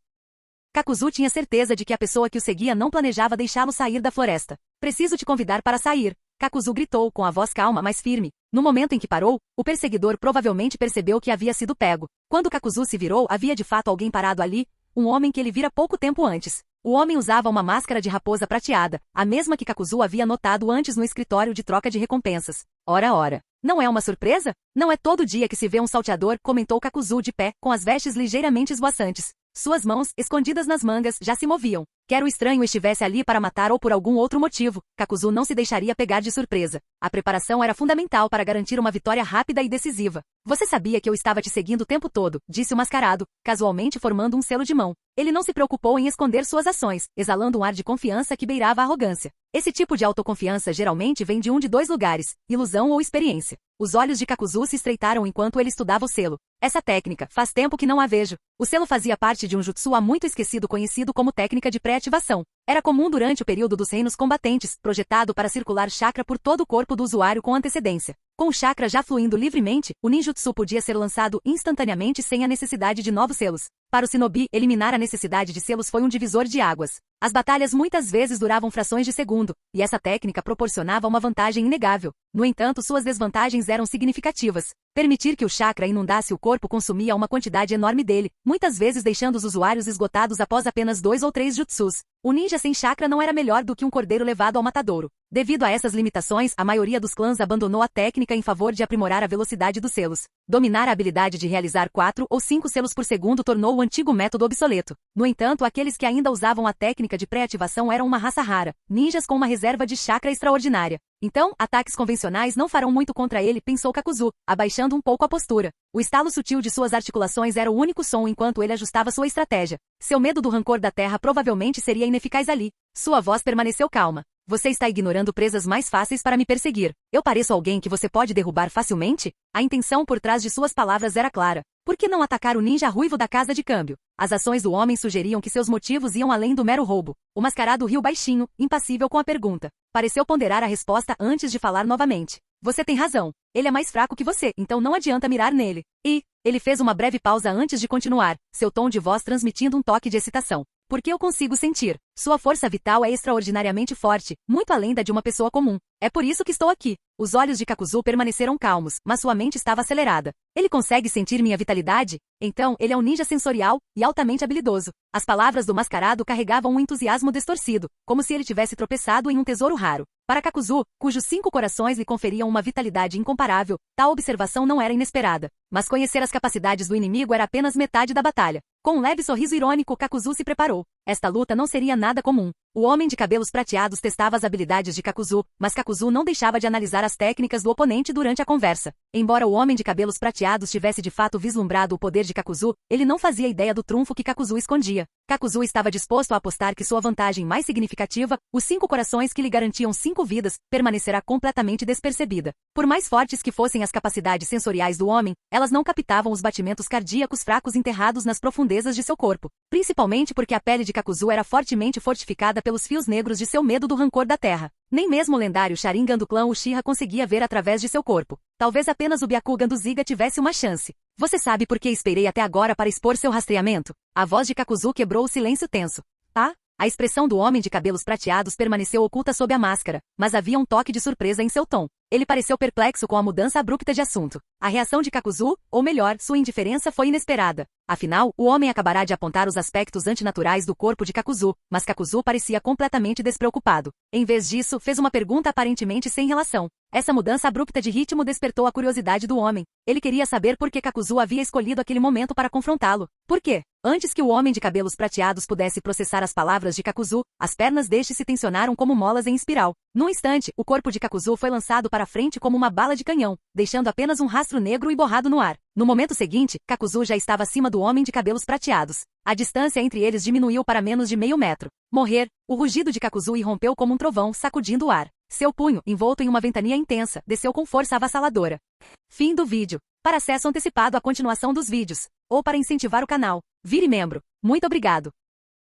Kakuzu tinha certeza de que a pessoa que o seguia não planejava deixá-lo sair da floresta. Preciso te convidar para sair. Kakuzu gritou com a voz calma, mas firme. No momento em que parou, o perseguidor provavelmente percebeu que havia sido pego. Quando Kakuzu se virou, havia de fato alguém parado ali, um homem que ele vira pouco tempo antes. O homem usava uma máscara de raposa prateada, a mesma que Kakuzu havia notado antes no escritório de troca de recompensas. Ora. Não é uma surpresa? Não é todo dia que se vê um salteador, comentou Kakuzu de pé, com as vestes ligeiramente esvoaçantes. Suas mãos, escondidas nas mangas, já se moviam. Quer o estranho estivesse ali para matar ou por algum outro motivo, Kakuzu não se deixaria pegar de surpresa. A preparação era fundamental para garantir uma vitória rápida e decisiva. Você sabia que eu estava te seguindo o tempo todo, disse o mascarado, casualmente formando um selo de mão. Ele não se preocupou em esconder suas ações, exalando um ar de confiança que beirava a arrogância. Esse tipo de autoconfiança geralmente vem de um de 2 lugares, ilusão ou experiência. Os olhos de Kakuzu se estreitaram enquanto ele estudava o selo. Essa técnica, faz tempo que não a vejo. O selo fazia parte de um jutsu há muito esquecido conhecido como técnica de pré-ativação. Era comum durante o período dos reinos combatentes, projetado para circular chakra por todo o corpo do usuário com antecedência. Com o chakra já fluindo livremente, o ninjutsu podia ser lançado instantaneamente sem a necessidade de novos selos. Para o shinobi, eliminar a necessidade de selos foi um divisor de águas. As batalhas muitas vezes duravam frações de segundo, e essa técnica proporcionava uma vantagem inegável. No entanto, suas desvantagens eram significativas. Permitir que o chakra inundasse o corpo consumia uma quantidade enorme dele, muitas vezes deixando os usuários esgotados após apenas 2 ou 3 jutsus. O ninja sem chakra não era melhor do que um cordeiro levado ao matadouro. Devido a essas limitações, a maioria dos clãs abandonou a técnica em favor de aprimorar a velocidade dos selos. Dominar a habilidade de realizar 4 ou 5 selos por segundo tornou o antigo método obsoleto. No entanto, aqueles que ainda usavam a técnica de pré-ativação eram uma raça rara, ninjas com uma reserva de chakra extraordinária. Então, ataques convencionais não farão muito contra ele, pensou Kakuzu, abaixando um pouco a postura. O estalo sutil de suas articulações era o único som enquanto ele ajustava sua estratégia. Seu medo do rancor da terra provavelmente seria ineficaz ali. Sua voz permaneceu calma. Você está ignorando presas mais fáceis para me perseguir. Eu pareço alguém que você pode derrubar facilmente? A intenção por trás de suas palavras era clara. Por que não atacar o ninja ruivo da casa de câmbio? As ações do homem sugeriam que seus motivos iam além do mero roubo. O mascarado riu baixinho, impassível com a pergunta. Pareceu ponderar a resposta antes de falar novamente. Você tem razão. Ele é mais fraco que você, então não adianta mirar nele. Ele fez uma breve pausa antes de continuar, seu tom de voz transmitindo um toque de excitação. Porque eu consigo sentir. Sua força vital é extraordinariamente forte, muito além da de uma pessoa comum. É por isso que estou aqui. Os olhos de Kakuzu permaneceram calmos, mas sua mente estava acelerada. Ele consegue sentir minha vitalidade? Então, ele é um ninja sensorial e altamente habilidoso. As palavras do mascarado carregavam um entusiasmo distorcido, como se ele tivesse tropeçado em um tesouro raro. Para Kakuzu, cujos 5 corações lhe conferiam uma vitalidade incomparável, tal observação não era inesperada. Mas conhecer as capacidades do inimigo era apenas metade da batalha. Com um leve sorriso irônico, Kakuzu se preparou. Esta luta não seria nada comum. O homem de cabelos prateados testava as habilidades de Kakuzu, mas Kakuzu não deixava de analisar as técnicas do oponente durante a conversa. Embora o homem de cabelos prateados tivesse de fato vislumbrado o poder de Kakuzu, ele não fazia ideia do trunfo que Kakuzu escondia. Kakuzu estava disposto a apostar que sua vantagem mais significativa, os 5 corações que lhe garantiam 5 vidas, permanecerá completamente despercebida. Por mais fortes que fossem as capacidades sensoriais do homem, elas não captavam os batimentos cardíacos fracos enterrados nas profundezas de seu corpo. Principalmente porque a pele de Kakuzu era fortemente fortificada pelos fios negros de seu medo do rancor da terra. Nem mesmo o lendário Sharingan do clã Uchiha conseguia ver através de seu corpo. Talvez apenas o Byakugan do Ziga tivesse uma chance. Você sabe por que esperei até agora para expor seu rastreamento? A voz de Kakuzu quebrou o silêncio tenso. Tá? A expressão do homem de cabelos prateados permaneceu oculta sob a máscara, mas havia um toque de surpresa em seu tom. Ele pareceu perplexo com a mudança abrupta de assunto. A reação de Kakuzu, ou melhor, sua indiferença foi inesperada. Afinal, o homem acabará de apontar os aspectos antinaturais do corpo de Kakuzu, mas Kakuzu parecia completamente despreocupado. Em vez disso, fez uma pergunta aparentemente sem relação. Essa mudança abrupta de ritmo despertou a curiosidade do homem. Ele queria saber por que Kakuzu havia escolhido aquele momento para confrontá-lo. Por quê? Antes que o homem de cabelos prateados pudesse processar as palavras de Kakuzu, as pernas deste se tensionaram como molas em espiral. Num instante, o corpo de Kakuzu foi lançado para frente como uma bala de canhão, deixando apenas um rastro negro e borrado no ar. No momento seguinte, Kakuzu já estava acima do homem de cabelos prateados. A distância entre eles diminuiu para menos de meio metro. Morrer! O rugido de Kakuzu irrompeu como um trovão, sacudindo o ar. Seu punho, envolto em uma ventania intensa, desceu com força avassaladora. Fim do vídeo. Para acesso antecipado à continuação dos vídeos, ou para incentivar o canal, vire membro. Muito obrigado.